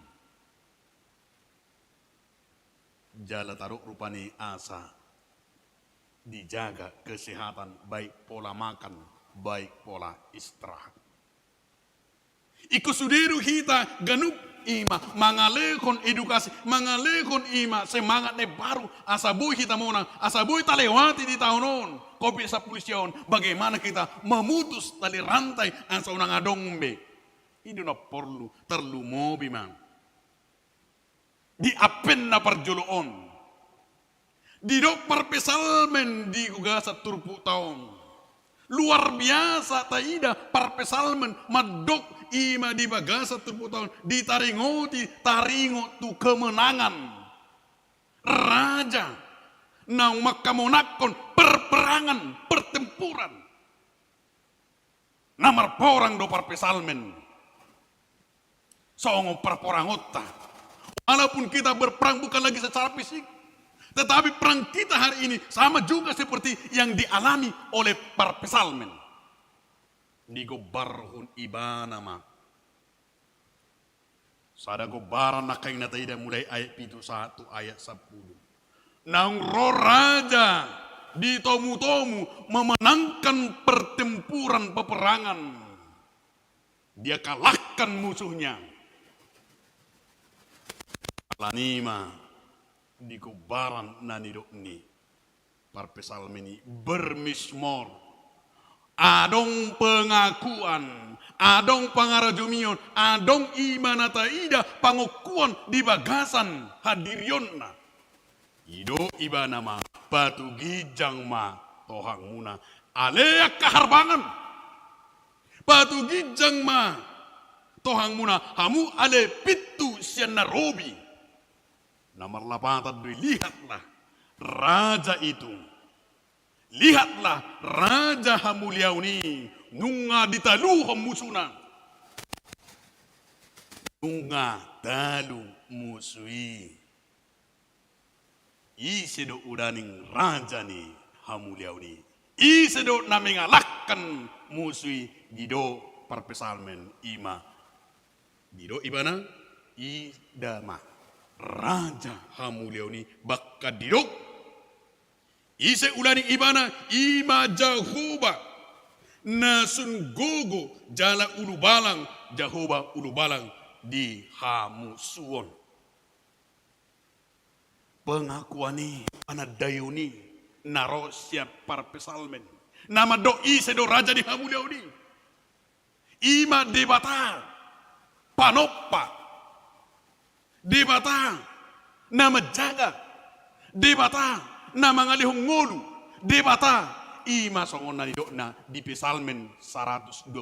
Jala taruh rupani asa dijaga kesehatan, baik pola makan, baik pola istirahat. Iku sudiru kita ganup ima mangalekon edukasi, mangalekon ima semangat ne baru asabui kita mona, asabui talewati di tahun on COVID-19. Bagaimana kita memutus tali rantai asa unang adombe. Itu na perlu terlu mobi man. Di apen na perjoloon. Di dok parpesalmen di gugasa turpu tahun. Luar biasa taida parpesalmen madok ima di bagasa turpu tahun. Ditaringoti taringo tu kemenangan. Raja nang makamonakon perperangan, pertempuran. Namar porang do parpesalmen. Songo perporangota. Walaupun kita berperang bukan lagi secara fisik, tetapi perang kita hari ini sama juga seperti yang dialami oleh para pesalmen. Digobarhun ibana ma. Sada gobaran nakain na taida mulai ayat 1 ayat 10. Nang roh raja di tomu-tomu memenangkan pertempuran peperangan. Dia kalahkan musuhnya. Lanima di kubaran nanidokni parpesalmeni bermismor adong pengakuan adong pangarajumion adong imanata ida pangukuan di bagasan hadirionna ido ibana ma batu gijang ma tohang muna aleak kaharbangan batu gijang ma tohang muna hamu ale pitu sian narobi. Nomor 8, lihatlah raja itu. Lihatlah raja hamuliauni nunga ditalu musuna. Nunga dalu musui. Isedo udaning raja ni hamuliauni. Isedo na mengalahkan musui dido parpesalmen ima. Dido ibana idama. Raja hamuliauni bakka didok ise ulani ibana ima jahuba nasun gogo jala ulubalang jahuba ulubalang di hamusuon pengakuani panadayuni naro siap parpesalmen nama do ise do raja di hamuliauni ima debata panoppa debata nama jaga, debata nama ngalihong ngolu, debata ima songon na didokna di pesalmen 125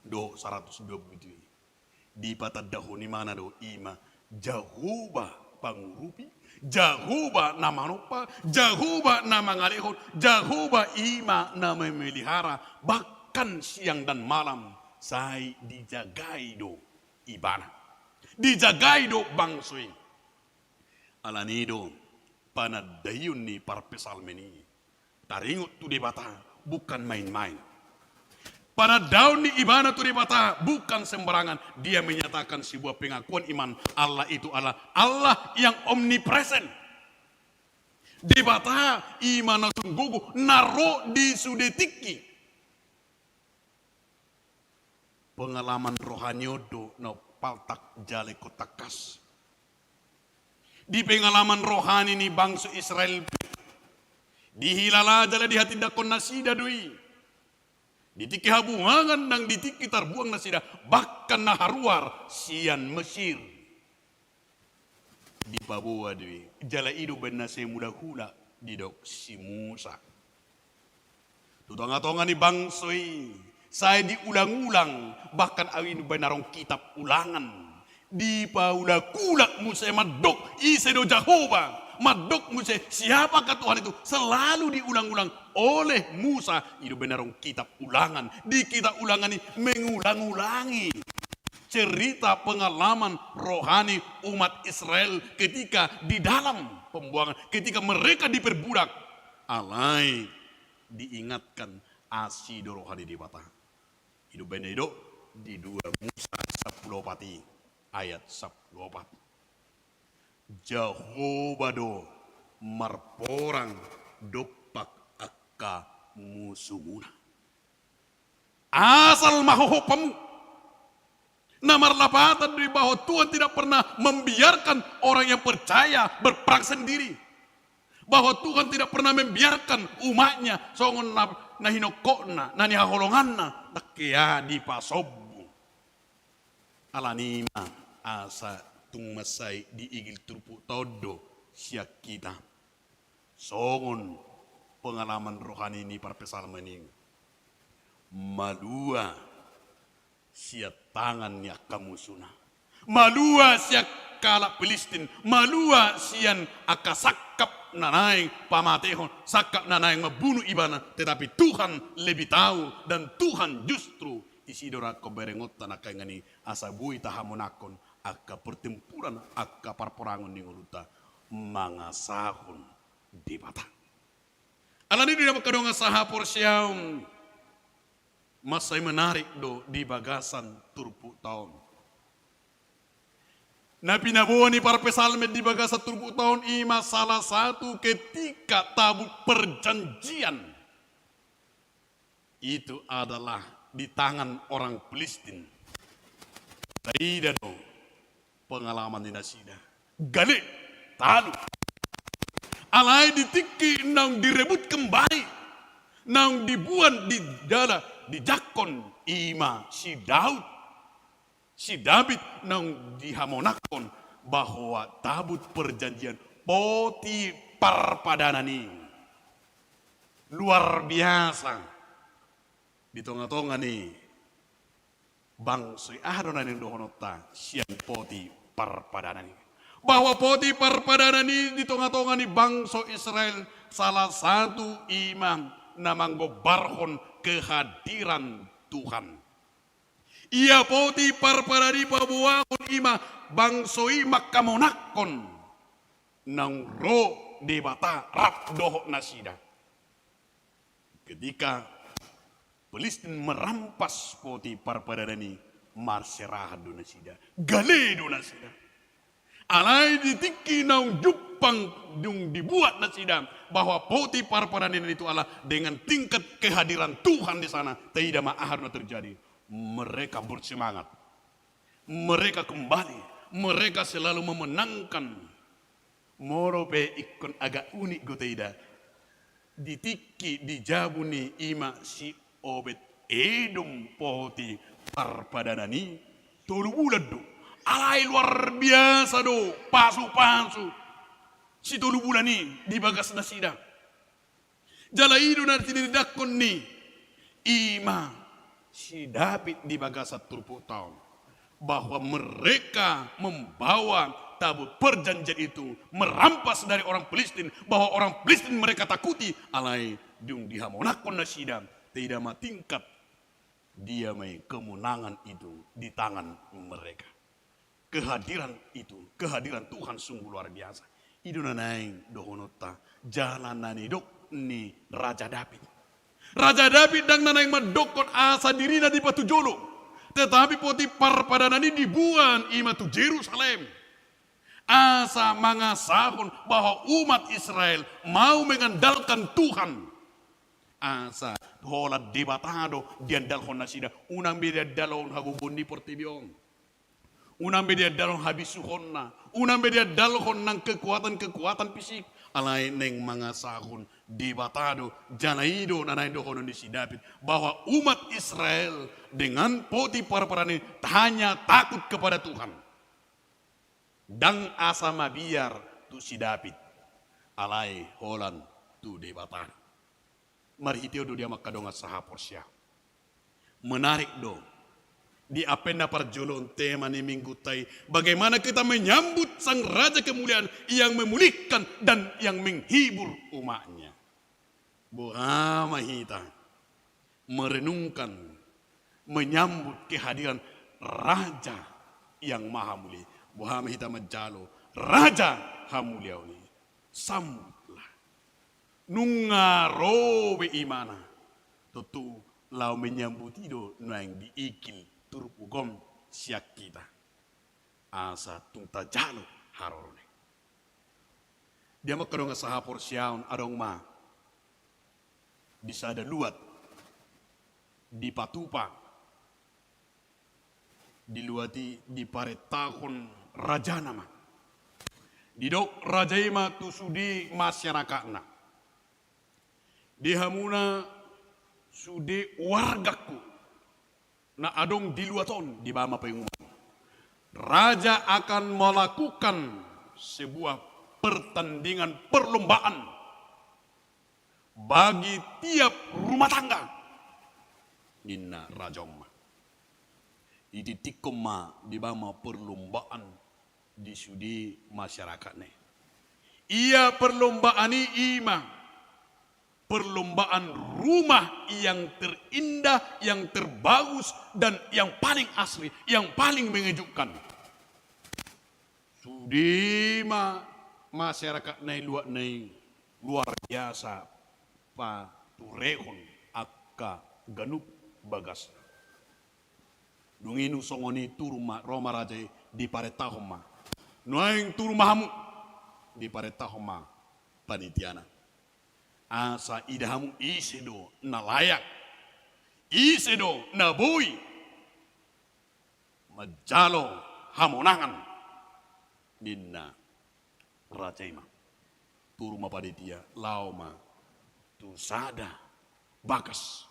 do 127 di patadahoni mana do ima jahuba pangurupi jahuba nama nopa jahuba nama ngalihon jahuba ima nama melihara bahkan siang dan malam saya dijagai do ibana dijagai do bangsui alanido panadayun ni parpesalmeni taringut tu debata bukan main-main panadaun ni ibana tu debata bukan sembarangan dia menyatakan sebuah pengakuan iman Allah itu Allah yang omnipresent debata iman sungguh naro di sudetiki pengalaman rohaniodo no paltak jale kotakas. Di pengalaman rohani ni bangsa Israel dihilala jala di hati dakon nasida dui. Ditiki habungan nang ditiki tarbuang nasida bahkan naharuar sian Mesir. Di Papua dui jala idu benar muda hula di dok si Musa. Tutonga-tonga ni bangsoi Saya diulang-ulang, bahkan awin benarong kitab ulangan. Di paula kulak Musa madok isedo Jehovah. Madok Musa, siapakah Tuhan itu? Selalu diulang-ulang oleh Musa. Itu benarong kitab ulangan. Di kitab ulangan ini mengulang-ulangi cerita pengalaman rohani umat Israel ketika di dalam pembuangan, ketika mereka diperbudak. Alai diingatkan asido rohani di bata. Hidup benedo di 2 Musa 10 pati ayat 14. Jehovah do marporang dopak akka musumuna. Asal mahohopamu. Namar lapatan di bahwa Tuhan tidak pernah membiarkan orang yang percaya berperang sendiri. Bahwa Tuhan tidak pernah membiarkan umatnya songon nahinokokna, nanihaholonganna, takia di pasobu. Alanima asa tung masai di igil turpu todo siak kita. Songon pengalaman rohani ini para pesalmaning. Malua siat tangannya kamu sunah. Malua siak kala Filistin. Malua sian akasakap nanaing pamatehon. Sakap nanaing membunuh ibana. Tetapi Tuhan lebih tahu. Dan Tuhan justru isidora koberengotan akangani asabui tahamonakon. Aka pertempuran aka parporangon di nguluta. Mangasahon di batang. Alani di dapat kadonga sahapor siam. Masai menarik do di bagasan turpu tahun. Nabi Nabuani para pesalme di bagasan turpu tahun ima salah satu ketika tabut perjanjian. Itu adalah di tangan orang Filistin. Tidak do pengalaman di nasida. Gale talu. Alai ditiki nang direbut kembali. Nang dibuat di dala di jakon ima si Daud. Si David nang dihamonakon bahwa tabut perjanjian poti parpadanan ini. Luar biasa. Di tengah-tengah nih. Bangsa adonan yang dohonota siang poti parpadanan ini. Bahwa poti parpadanan ini di tengah-tengah nih bangsa Israel salah satu imam namanggo barhon kehadiran Tuhan. Ia poti parpadani pabuakon ima bangsoi makamonakon nang ro debata rap doh nasida. Ketika Filistin merampas poti parpadani marserah do nasida. Gale do nasida. Alai ditiki nang jupang dung dibuat nasida bahwa poti parpadani itu adalah dengan tingkat kehadiran Tuhan di sana tidak ma'aharna terjadi. Mereka bersemangat. Mereka kembali. Mereka selalu memenangkan. Morobe ikon agak unik go tidak. Ditiki dijabuni ima si Obed Edom poti parpadanani tolu bulan do. Alai luar biasa do. Pasu-pasu. Si tolu bulan ni di bagas nasida. Jala idu nanti didakon ni. Ima si David di bagasat turpu tahun. Bahwa mereka membawa tabut perjanjian itu. Merampas dari orang Filistin. Bahwa orang Filistin mereka takuti. Alai dung dihamonakon nasida. Tidak matingkat. Dia mai kemenangan itu di tangan mereka. Kehadiran itu. Kehadiran Tuhan sungguh luar biasa. Idu nanaing dohonota. Jalan nani dok ni Raja David. Raja David dan nanaing madokon asa dirina di batu jolo. Tetapi poti parpadanani dibuan ima tu Jerusalem. Asa mangasahon bahwa umat Israel mau mengandalkan Tuhan. Asa holat debatado diandalkon nasida. Unang beda dalon hagugun di portibion. Unang beda dalon habisuhonna. Unang beda dalon ng kekuatan-kekuatan fisik. Alay neng mga sahun debatado janaido nanay dohonon di si David bahwa umat Israel dengan poti parparani hanya takut kepada Tuhan dan asa mabiar tu si David alay holan tu debatado marhitio do dia makadonga sahapor siya Menarik do. Di apena parjolon tema ni minggu tai. Bagaimana kita menyambut sang raja kemuliaan yang memulihkan dan yang menghibur umatnya. Buah mahita. Merenungkan. Menyambut kehadiran raja yang maha mulia. Buah mahita majalo. Raja hamuliauni. Sambutlah. Nungarobe imana. Tentu lau menyambuti do nang diikil. Turpugom siak kita asa tungta jalo harone dia makarong sahapor siaon adong ma bisa ada luat di patupa diluati di paretahon raja nama didok raja ima tu sudi masyarakatna di hamuna sudi wargaku na adong diluaton di bama pengumuman. Raja akan melakukan sebuah pertandingan perlombaan bagi tiap rumah tangga. Nina rajong. Iti tikoma di bama perlombaan di sudi masyarakat ne. Ia perlombaan ima. Perlombaan rumah yang terindah, yang terbagus, dan yang paling asli, yang paling mengejutkan. Sudima masyarakat nai luar biasa pa turehon akka ganup bagas. Dunginu songoni turma Roma raja di paretahoma. Nuaing turmahamu di paretahoma panitiana. Asa idahamu isedo na layak. Isedo na bui. Majalo hamonangan. Nina rajaima. Turma paditia lauma. Tusada bakas.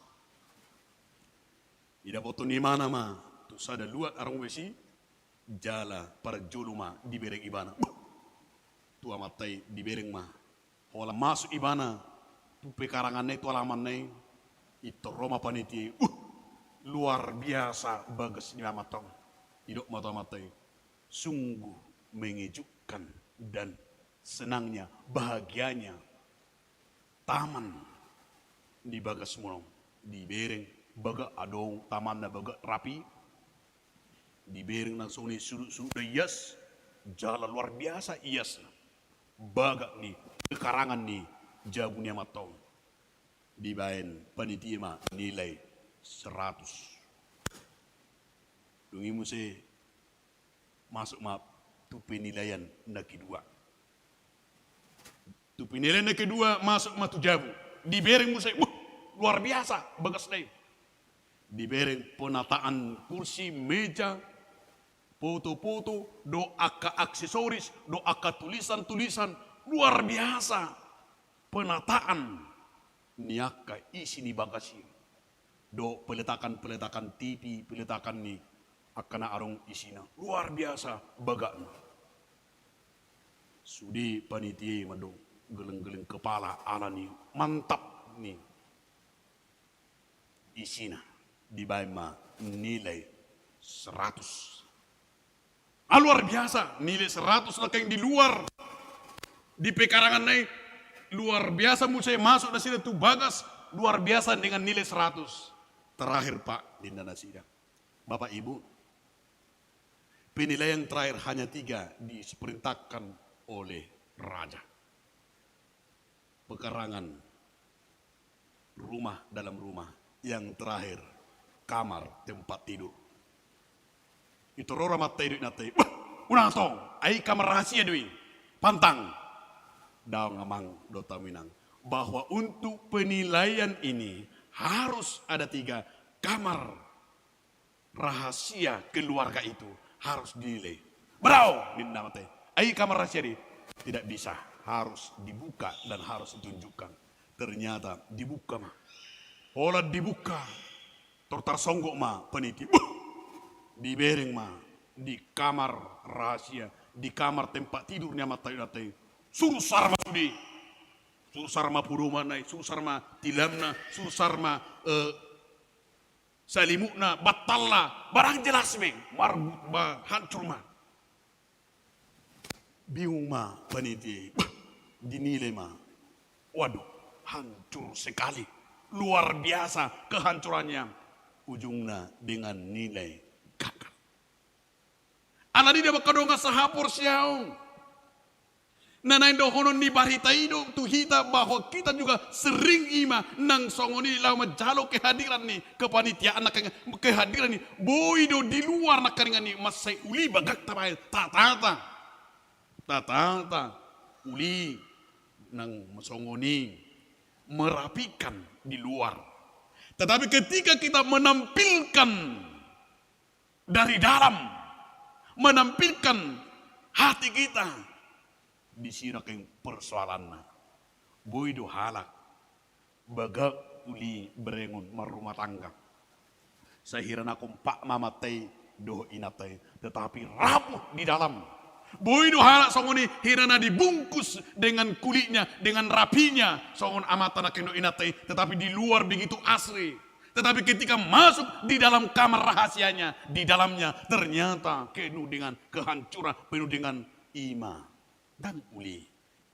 Ida boto ni mana ma. Tusada luat arang wesi. Jala para juluma di bereng ibana. Tua matai di bereng ma. Hola masuk ibana. Tu pekarangannya itu alamannya itu Roma panitia luar biasa bagus ni matang hidup mata-matai sungguh mengejutkan dan senangnya bahagianya taman di bagas monong di bereng baga adong taman na baga rapi di bereng langsung ni sudut-sudut ias jalan luar biasa ias baga ni pekarangan ni jabunya matong dibayan panitia nilai 100. Dungimu se masuk tu penilaian na kedua. Tu penilaian na kedua masuk tu jabu. Dibereng mu se luar biasa bagas dai. Dibereng penataan kursi, meja, foto-foto, doa ke aksesoris, doa ke tulisan-tulisan luar biasa. Penataan niaka isi ni bagasi do peletakan TV peletakan ni akana arong isina luar biasa bagana sudi panitia mado geleng-geleng kepala alani mantap ni isina di baima nilai 100 luar biasa nilai 100 lah yang di luar di pekarangan naik luar biasa saya masuk dari sini tuh bagas luar biasa dengan nilai 100. Terakhir Pak di Sidang. Bapak Ibu. Penilaian terakhir hanya 3 diperintahkan oleh raja. Pekarangan rumah dalam rumah. Yang terakhir kamar tempat tidur. Itu rora mata hidup natai. Unang tong, ai kamar rahasia dui. Pantang. Daung ngamang dota minang bahwa untuk penilaian ini harus ada 3 kamar rahasia keluarga itu harus dinilai. Berau minna mate. Ai kamar rahasia ini tidak bisa, harus dibuka dan harus ditunjukkan. Ternyata dibuka mah. Olah dibuka. Tortar songgok mah peniti. Dibereng mah di kamar rahasia, di kamar tempat tidurnya mata-mata. Suruh sarma sudi, suruh sarma puruma naik, suruh sarma tilamna, suruh sarma salimukna batalla barang jelas meng marbut ba hancur mah. Bingung mah panitia dinilai mah. Waduh, hancur sekali. Luar biasa kehancurannya. Ujungnya dengan nilai gagal. Anak dia bakadonga sahapur siaung. Nanay dohonon ni barita ido tuhita bahwa kita juga sering ima nang songoni lama jalo kehadiran ni kepanitiaan nak kehadiran ni boido di luar nak keringan ni masai uli bagak tabai tatata uli nang songoni merapikan di luar. Tetapi ketika kita menampilkan dari dalam, menampilkan hati kita, disirakan persoalannya. Boido halak, bagak uli berengun marumah tangga. Sahirana kompak mamatay doh inatay, tetapi rapuh di dalam. Boido halak songoni hirana dibungkus dengan kulitnya, dengan rapinya. Songon amatana kendo inatay, tetapi di luar begitu asri. Tetapi ketika masuk di dalam kamar rahasianya, di dalamnya ternyata penuh dengan kehancuran, penuh dengan ima dan uli.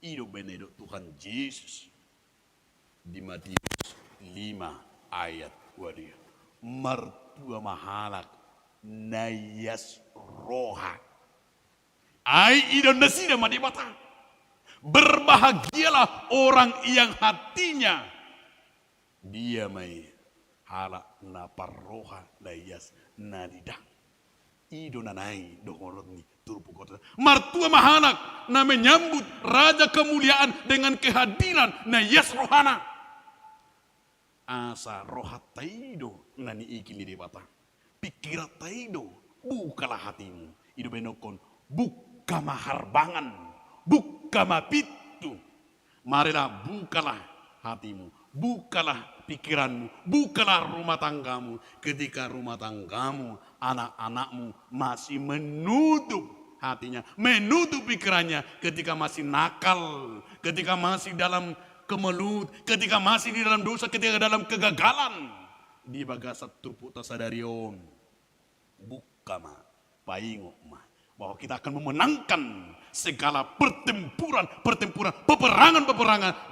Ido benedo Tuhan Yesus di Matius 5 ayat 2. Mertua mahalak nayas roha. Ai idon nasida madibata. Berbahagialah orang yang hatinya dia mai hala na parroha layas nadidang. Ido nanai dohorot ni turpu kota. Martua mahanak na menyambut raja kemuliaan dengan kehadiran na yas rohana. Asa rohat taido nani ikili debata. Pikirat taido bukalah hatimu. Ido benokon buka maharbangan, buka mapitu. Marilah bukalah hatimu, bukalah pikiranmu, bukalah rumah tanggamu. Ketika rumah tanggamu, anak-anakmu masih menutup hatinya, menutup pikirannya. Ketika masih nakal, ketika masih dalam kemelut, ketika masih di dalam dosa, ketika dalam kegagalan. Di bagasa turputa sadarion, buka ma, paingok ma. Bahwa kita akan memenangkan segala pertempuran, peperangan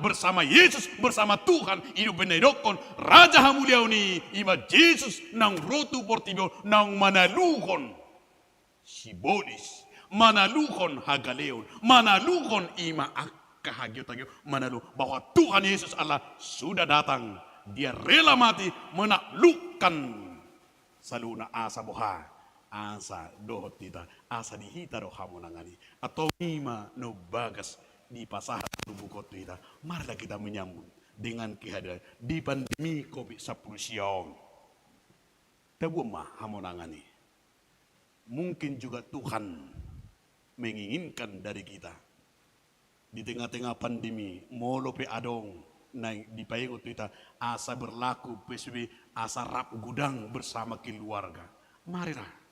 bersama Yesus, bersama Tuhan. Hidup benedokon Raja Hamuliauni, ima Yesus nang rotu portibio, nang manaluhon sibolis, manaluhon hagaleon, manaluhon ima akahagio-tagio, manalu bahwa Tuhan Yesus Allah sudah datang. Dia rela mati menaklukkan saluna asa boha. Asa dohot kita, asa dihita do hamonangani atau ima no bagas di pasahan tubuh kota kita. Marilah kita menyambut dengan kehadiran di pandemi COVID-19 siang. Tebuma hamonangani. Mungkin juga Tuhan menginginkan dari kita di tengah-tengah pandemi molope adong naik di payung kita asa berlaku PSBB, asa rap gudang bersama keluarga. Marilah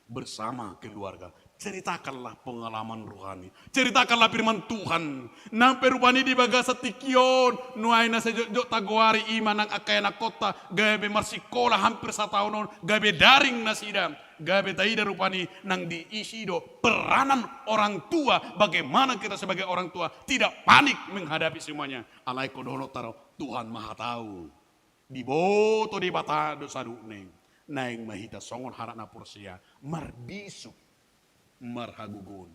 bersama keluarga, ceritakanlah pengalaman rohani, ceritakanlah firman Tuhan. Nampe rupani di bagasa tikion, nuaina sejok tagoari iman ang akayana kota, gabe marsikola hampir 1 tahun, gabe daring nasida, gabe taida rupani nang diisi do peranan orang tua. Bagaimana kita sebagai orang tua tidak panik menghadapi semuanya. Alai kodono taro Tuhan Maha Tahu. Di boto di bata do sadukneng. Naing mahita songon harana porsia marbisu marhagugun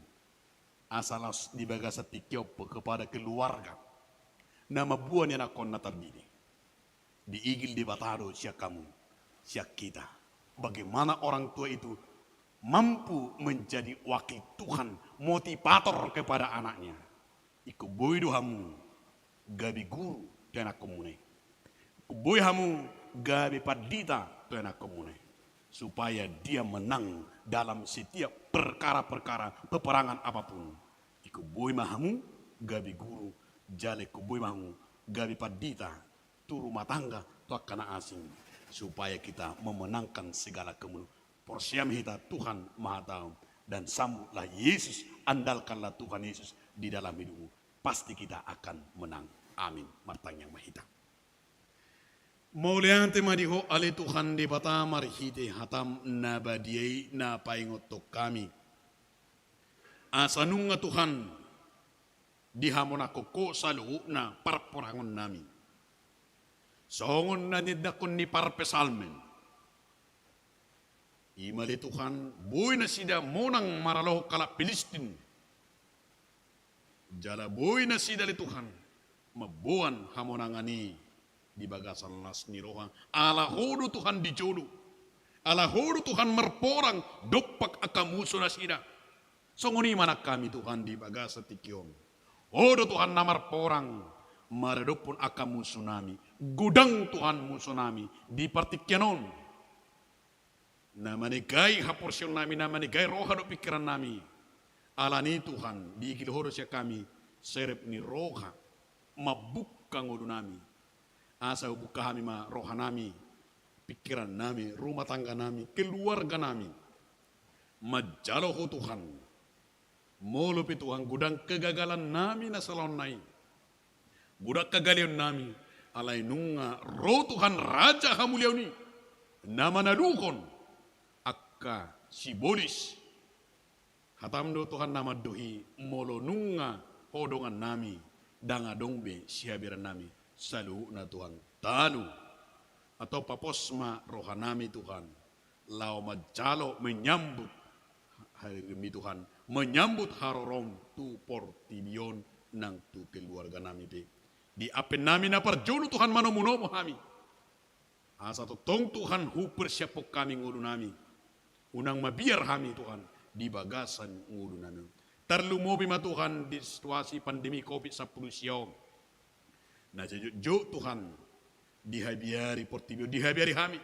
asalas di bagasa tikyop kepada keluarga nama buan yang akon natarbini diigil di batado siak kamu siak kita. Bagaimana orang tua itu mampu menjadi wakil Tuhan, motivator kepada anaknya. Iku boy dohamu gabi guru dan akomune, boy hamu gabi padita anak komune, supaya dia menang dalam setiap perkara-perkara peperangan apapun. Iku boy mahamu gabi guru jale ku boy mahamu gabi padita tu rumah tangga tu kana asing, supaya kita memenangkan segala kemulu. Porsiam hita Tuhan Maha Tahu dan sambutlah Yesus, andalkanlah Tuhan Yesus di dalam hidupmu. Pasti kita akan menang. Amin. Martang yang mahita. Mauliante madiho ale Tuhan di bata marhite hatam na badiai na paingotok kami. Asanunga Tuhan dihamon ako ko sa loo na parporangon nami. Songon na nidakon ni parpesalmen. Imali Tuhan boy na sida monang maralo kala Pilistin. Jala boy na sida li Tuhan mabuan hamonangani di bagasan las ni roha. Alahodo Tuhan di jolo. Alahodo Tuhan merporang dopak akamuso na sida. Songoni manak kami Tuhan di bagasa tikion. Odo Tuhan namar porang maradopon akamuso nami. Gudang Tuhan muso nami di partikyanon. Na manigay haporsyon nami, na manigay roha do pikiran nami. Alani Tuhan di kilihoro siya kami serep ni roha mabukang odo nami. Asa buka kami ma roha nami, pikiran nami, rumah tangga nami, keluarga nami. Majalo ho Tuhan. Molupi Tuhan gudang kegagalan nami na salon nai. Gudang kegalian nami. Alay nunga roh Tuhan Raja hamuliau ni. Nama nadukon. Akka sibolis. Hatam do Tuhan nama dohi. Molo nunga hodongan nami. Danga dongbe sihabiran nami. Salu na Tuhan tanu atau paposma rohanami Tuhan lau majalo menyambut hari demi Tuhan menyambut harorom tu portibion nang tu keluarga nami pe di apen nami na parjolo Tuhan manomunomo kami asa tong Tuhan hu persiapok kami ngudu nami unang mabiar kami Tuhan di bagasan ngudu nami terlumobi ma Tuhan di situasi pandemi COVID-19 siom. Nah jo Tuhan dihabiari portibio dihabiari kami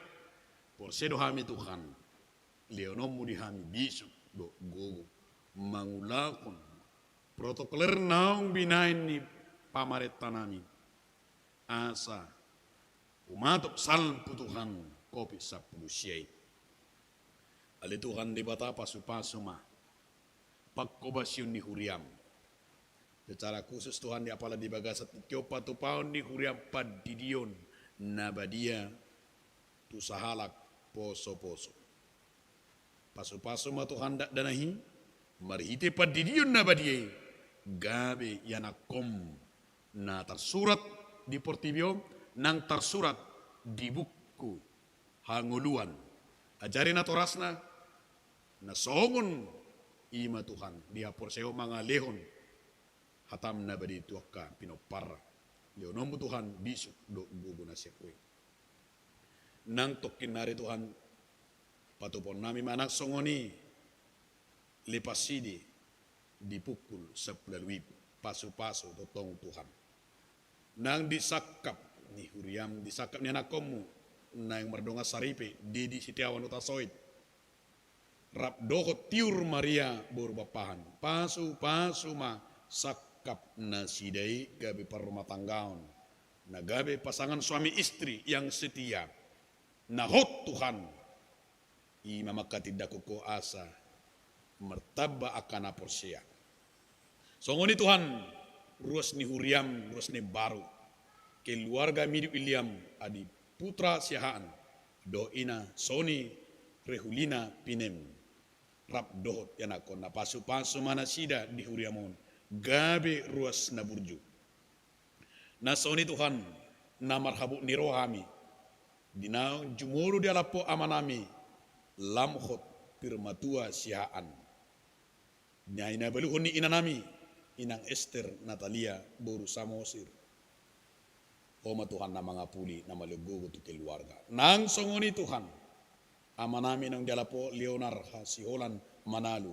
porsedo kami Tuhan leonomu di kami bisu do gogo mangulakon protokoler naung binain ni pamareta nami asa umatop salpu Tuhan kopi sapulu siay ali Tuhan di bata pasu-pasu ma pakkobasyon ni huriam. Secara khusus Tuhan di apala di bagasat kiopa tu paun di huriam padidion nabadia tu sahalak poso-poso. Pasu-pasu ma Tuhan dak danahi marhite padidion nabadia gabe yanakom na tersurat di portibio nang tersurat di buku hanguluan. Ajarin atorasna na songon ima Tuhan dia porseo mga lehon. Hatam na badi tuaka pinopara. Leonombo Tuhan bisuk do gugu na siya kwe. Nang tokin nari Tuhan patupon nami manak songoni lepasidi dipukul sepelalui pasu-pasu totong Tuhan. Nang disakap ni huriam disakap ni anakomu nang merdonga saripe Dedi Setiawan utasoid. Rap dohot tiur Maria borbapahan pasu-pasu ma sak na sidai gabe parumah tanggaon na gabe pasangan suami istri yang setia na hot Tuhan ima makatidak ko asa mertaba akan aporsia songoni Tuhan ruas ni huriam ruas ni baru keluarga mirip Iliam adi putra siahaan doina Soni Rehulina Pinem rap dohot yanakon na pasu-pasu mana sida di huriamon gabe ruas na burju. Nasoni Tuhan na marhabu ni rohami. Dinaw jumuru di alapo amanami lamhot pirmatua sihaan. Nyai na baluhon ni inanami inang Esther Natalia boru samosir. Oma Tuhan na mga puli na malugugo tu keluarga. Nang songoni Tuhan amanami nang di alapo Leonar Hasiholan Manalu.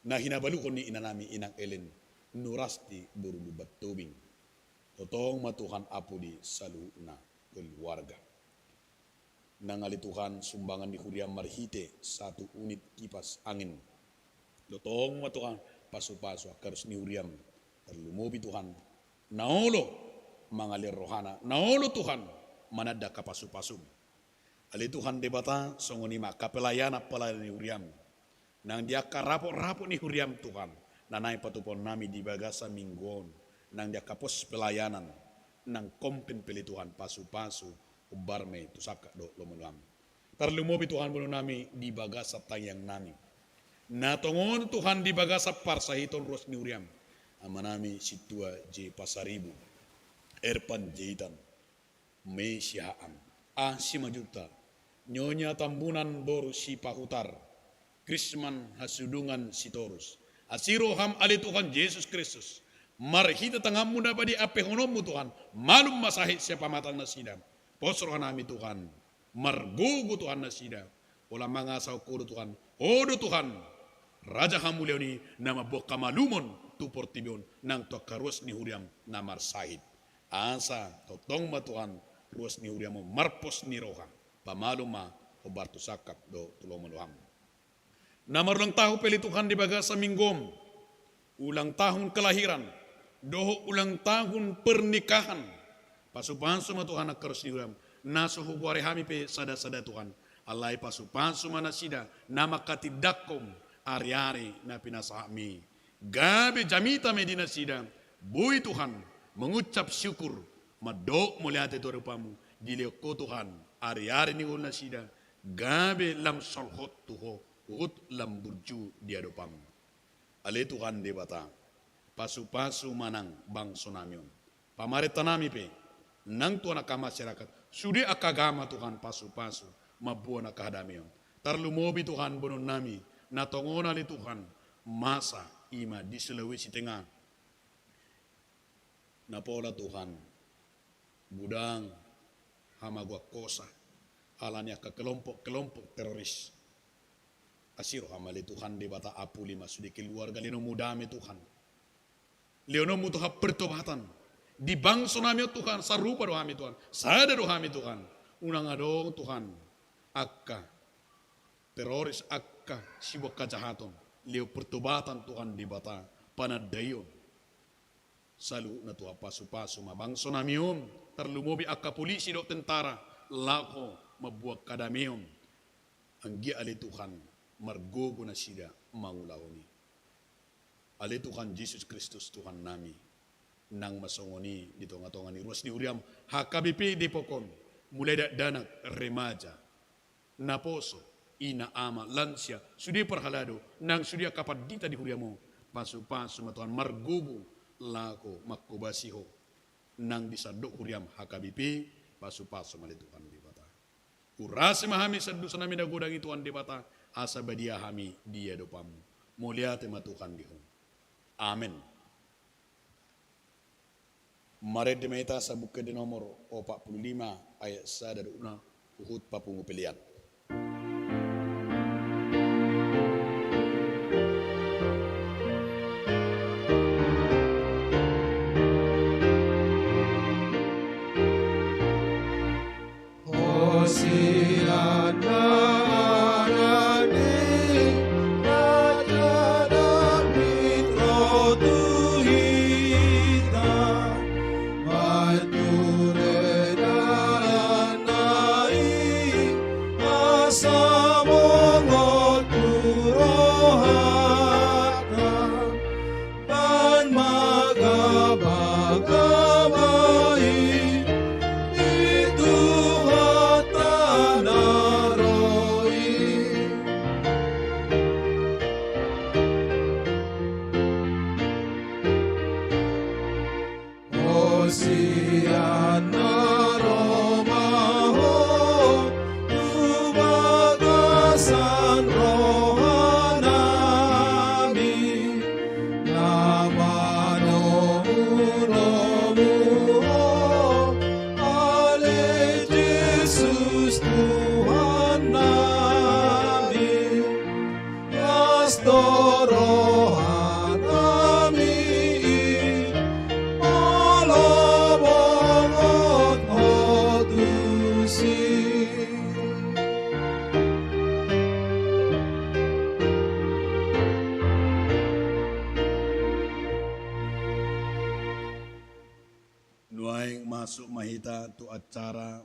Na hinabaluhon ni inanami inang Ellen Nurasti berulubat tubing. Totong matuhan apu di salu na keluarga. Nangali Tuhan sumbangan di huriam marhite 1 unit kipas angin. Totong matuhan pasu-pasu akarus ni huriam. Terlumubi Tuhan. Naolo mangalir rohana. Naolo Tuhan manada kapasu-pasum. Ali Tuhan debata songoni maka pelayana pelayan ni huriam. Nang dia karapot-rapot ni huriam Tuhan. Nanay patupon nami di bagasa mingguon. Nang dia kapos pelayanan. Nang kompen pelituhan pasu-pasu. ubarme tu saka do lo menam. Tarlumobi Tuhan bunuh nami di bagasa tayang nami. Natongon Tuhan di bagasa parsahiton ros niuriam. Amanami situa je pasaribu. Erpan jeitan. Me sihaan. Si majuta. Nyonya tambunan boru si pahutar. Krisman hasudungan si torus. Asiroham ali Tuhan Yesus Kristus. Marhita tangamu dapat di ape honomu Tuhan. Malum masahit siapa matang nasidam. Posroh nami Tuhan. Margugu Tuhan nasidam. Olah mangasau kudu Tuhan. Odo Tuhan. Raja hamulioni nama bok kamalumon tu portibion nang to karus ni huriam namar sahid. Asa totong ma Tuhan ruas ni huriam marpos ni roha. Pamaluma obartu sakap do tulo maluham. Namar ulang tahun peli Tuhan di bagasa minggom. Ulang tahun kelahiran. Doho ulang tahun pernikahan. Pasupansu ma Tuhan akarus ni huriam. Naso hubuare hami pe sada-sada Tuhan. Alai pasupansu mana sida nama katidakom. Ari-ari na pinasahami. Gabi jamita medina sidang. Bui Tuhan. Mengucap syukur. Madok mulihat itu rupamu. Diliok ko Tuhan. Ari-ari ni una sidang. Gabi lam solhot tuho. Uhut lam burju dia dopamu. Ale Tuhan di bata. Pasu-pasu manang bang sonamion. Pamaret tanami pe. Nang tuan aka masyarakat. Sudi akagama Tuhan pasu-pasu. Mabuan akadamion. Tarlumobi Tuhan bunun nami. Natongon ali Tuhan masa ima di Sulawesi Tengah. Napola Tuhan budang hamagwa kosa alanya ke kelompok teroris. Asiro hamali Tuhan di bata apuli masudi keluarga lino mudame Tuhan. Leono mutuha pertobatan di bangsa nami Tuhan sarupa dohami Tuhan. Sada dohami Tuhan. Unang adong Tuhan akka teroris akka siwa kajahatan leo pertobatan Tuhan di bata panadayon salu na tuha pasu-pasu mabangso namion terlumobi akka polisi do tentara lako mabuak kadamion anggi ali Tuhan margogo na sida mangulahoni ali Tuhan Yesus Kristus Tuhan nami nang masongoni di tonga-tonga ni ruas ni uriam HKBP di pokon mulai danak remaja naposo ina ama lansia sudi perhalado nang sudi kapat dita di huriamo pasu-pasu matuan margubu lako makubasiho nang disadok huriam HKBP pasu-pasu mali Tuhan di bata urasi mahami sadu sanami dagodang Tuhan di bata asa badia hami dia dopam mulia tema Tuhan diho amin. Mare demeta sabuke di nomor 45 ayat 1 dan 2 uhud papungu pilihan. Masuk mahita tu acara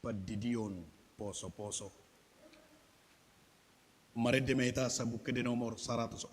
padidion poso-poso. Mari di mahita sabuke di nomor 146.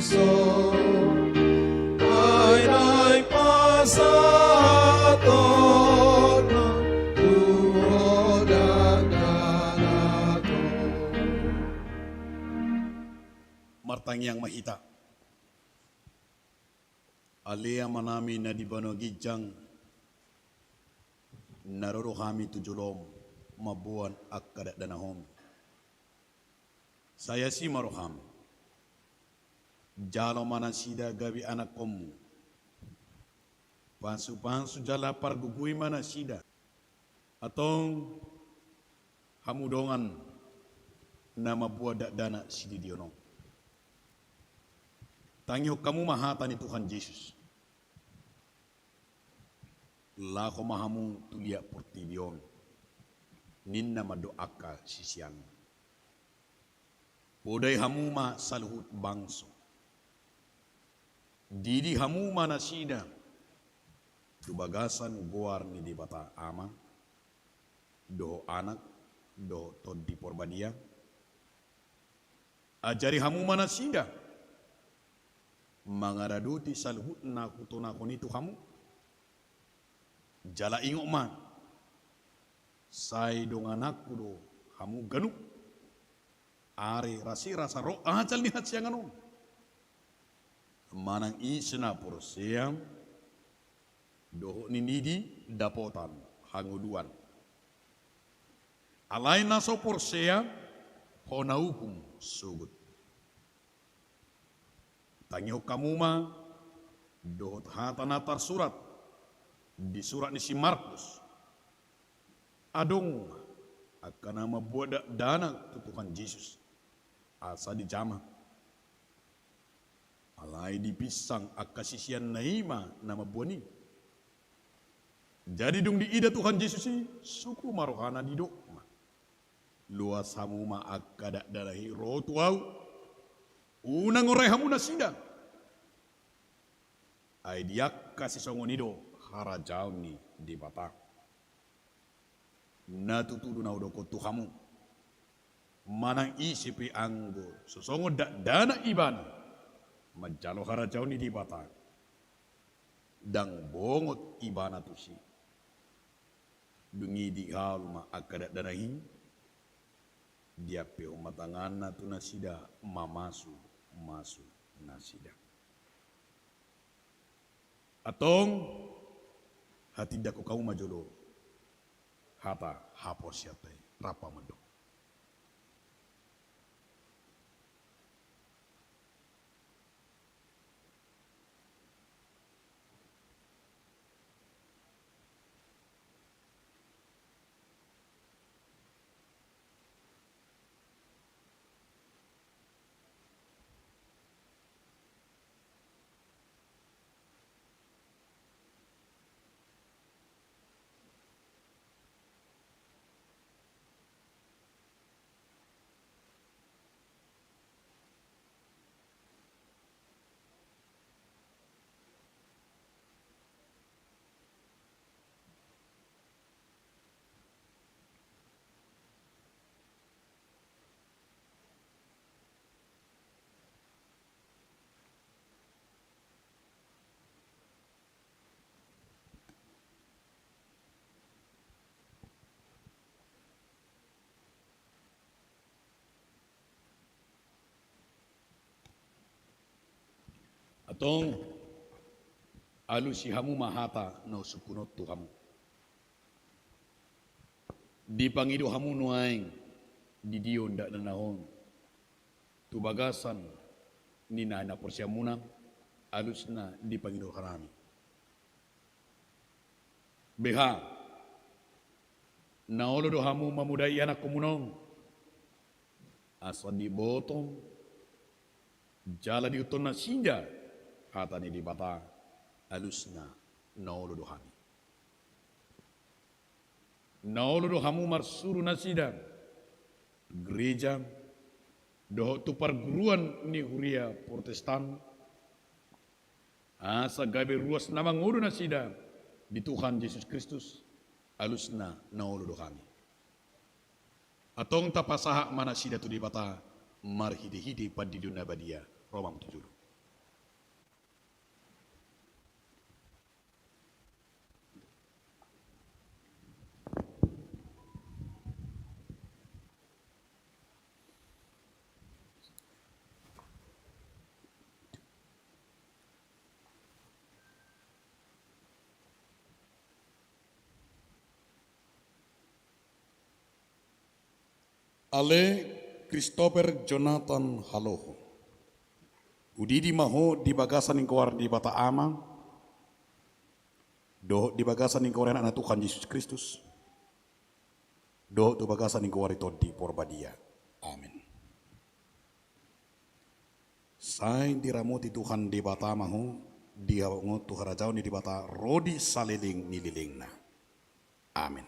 bangso ai pasaton tuhodaganato. Martang yang mahita alia manami na di bano gijang naroro kami tujulom mabuan akkadat danahom. Saya si maroham jalo mana sida gabi anak komu pansu jala pargugui mana sida atong hamudongan nama buat dana sidi diono tangyo kamu mahatan ni Tuhan Yesus lako mahamu tulia portidion ninna madoaka sisian podai hamuma saluhut bangso didi hamuma nasida tubagasan goar ni di bata ama do anak do todi porbadia ajari hamuma nasida mangaraduti saluhut na kutuna konitu hamu jala ingok man sai dong anakku do hamu ganuk are rasa roh ajal lihat siang anu manang isna porseam doh ninidi dapotan hanguduan alai naso porsea honaukum sugut tangyo kamuma doh hatanatar surat di surat ni si Markus adong akan nama buat dana Tuhan Yesus asa di jama alai dipisang akasisian naima nama buani jadi dong di ida Tuhan Yesus si suku marohana di dok luas hamu ma akada darahi rotuau unang orai hamu nasida ai diak kasih songonido harajau ni di batak na tutudu na udoko tuhamu manang isipi anggo sosongo dana iban majalo harajau ni di batak dang bongot ibana tusi dungi di haluma akadat danahi dia peo matangana tu nasida masu nasida atong hati dako kau majolo hata hapos yatai rapa mendok. Atong alu si hamu mahata no sukunot tu hamu. Di pangido hamu nuaing di dio ndak nanahon. Tu bagasan ni na porsiamuna alusna di pangido harami. Beha naolo do hamu mamudai anak komunong asa di botong jala di utona sinja kata ni di bata alusna naolo do hami naolo do hamu marsuru nasida gereja do tu perguruan ni huria Protestan asa gabe ruas nama nguru nasida di Tuhan Yesus Kristus alusna naolo do hami atong tapasaha mana sida tu di bata marhidi-hidi padiduna badia Roma 7. Ale Christopher Jonathan Haloho. Udidi maho di bagasan yang keluar di bata ama. Doh di bagasan yang keluar anak Tuhan Yesus Kristus. Doh tu bagasan yang keluar itu di porbadia. Amin. Saya diramuti Tuhan di bata maho. Dia Tuhan rajau ni di bata rodi saleling nililingna. Amin.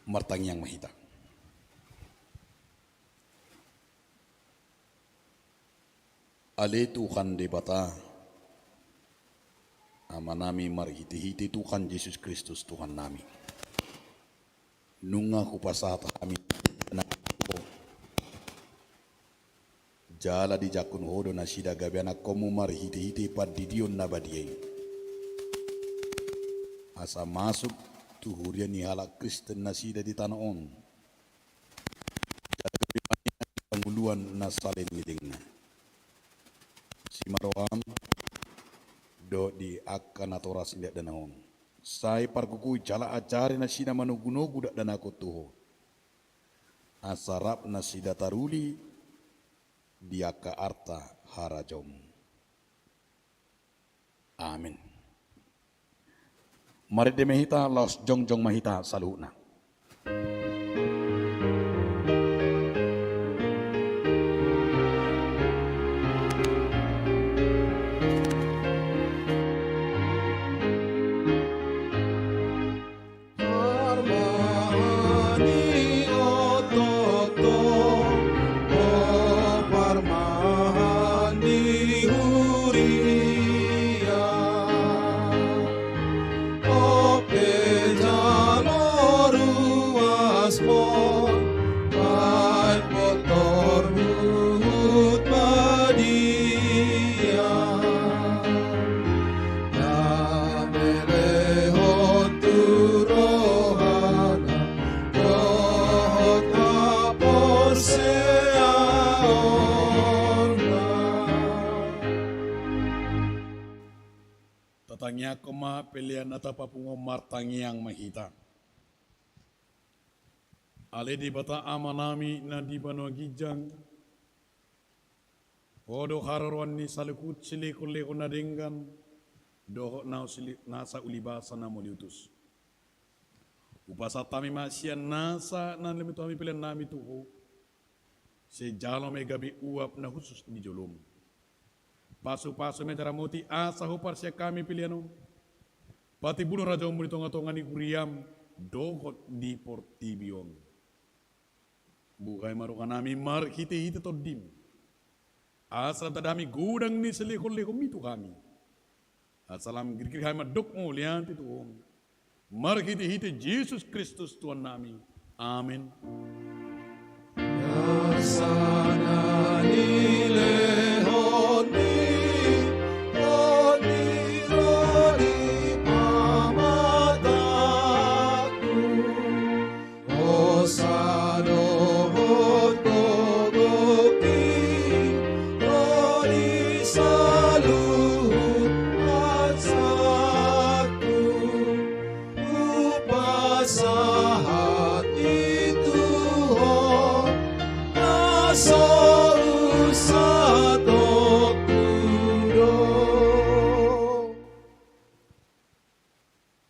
Martang yang mahita. Ale Tuhan di bata ama nami marhiti-hiti Tuhan Yesus Kristus Tuhan nami. Nunga kupasat kami jala di jakun hodo na sida gabiana komu marhiti-hiti pad didion na badiyeng. Asa masuk tuhurian ni halak Kristen na sida di tanah on. Jadi panguluan na salin ngidingna. Si maroam do di akan atoras lihat danahon. Sai parkuku jala ajari na sida manugunogu dak danako tuho. Asarap na sida taruli dia ka arta harajom. Amin. Mari de mahita los jongjong mahita saluna. Tatangnya koma pilihan atau papungo martangiang mahita. Ale di bata amanami na di banwa gijang. Odo hararuan ni salikut silikule ko nadinggan. Doho nasa ulibasa na moliutus. Upasa tami masya nasa na limito kami pilihan nami tuho. Sejalo may gabi uap na khusus di jolom. Pasu-pasu medara moti asa hupar siya kami pilihan. Pati bunuh raja umur tonga-tonga ni kuriam. Dohot di portibion. Bukai marukan nami mar hiti-hiti todim. Asal tadami gudang ni selikon-lekon itu kami. Asalam giri-giri kami maduk mulian itu om. Mar hiti-hiti Yesus Kristus Tuhan nami. Amin. Yasana nilehoni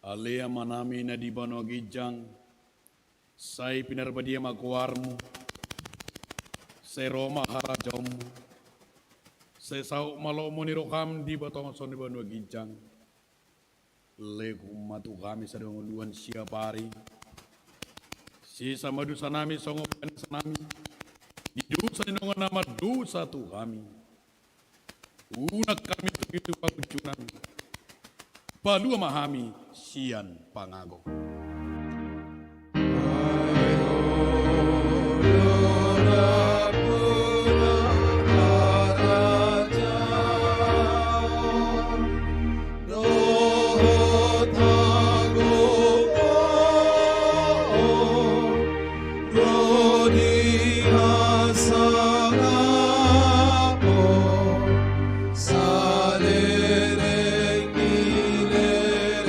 Alea manami na di bano gijang, say pinarbadia magwarmo, say Roma harajom, say sao malomo ni rokam di batong son di bano gijang, lego matu kami sa dongoluan siya pari, si sama dusa nami songopan sa nami, di dusa ni nongon nama dusa tu kami, unak kami tu itu pakucunan. Palu mahami sian pangago. Rodi Sangapo salereng ilerena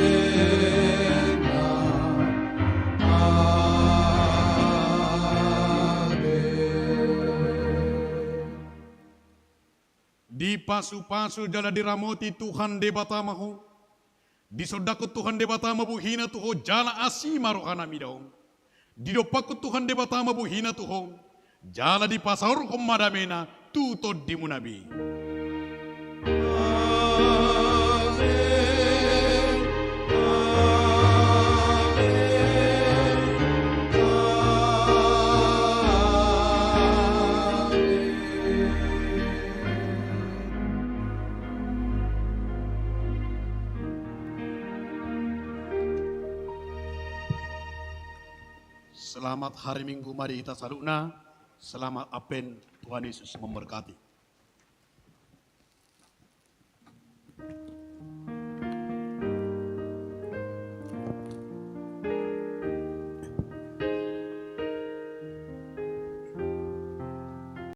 Di pasu-pasu jala diramoti Tuhan debatamaho. Di sodakut Tuhan debatama buhina tuho jala asima rohana midong. Di dopakut Tuhan debatama buhina tuho jala di pasar komadamena tuto dimunabi. Selamat hari Minggu, mari kita salutna. Selamat Apen, Tuhan Yesus memberkati.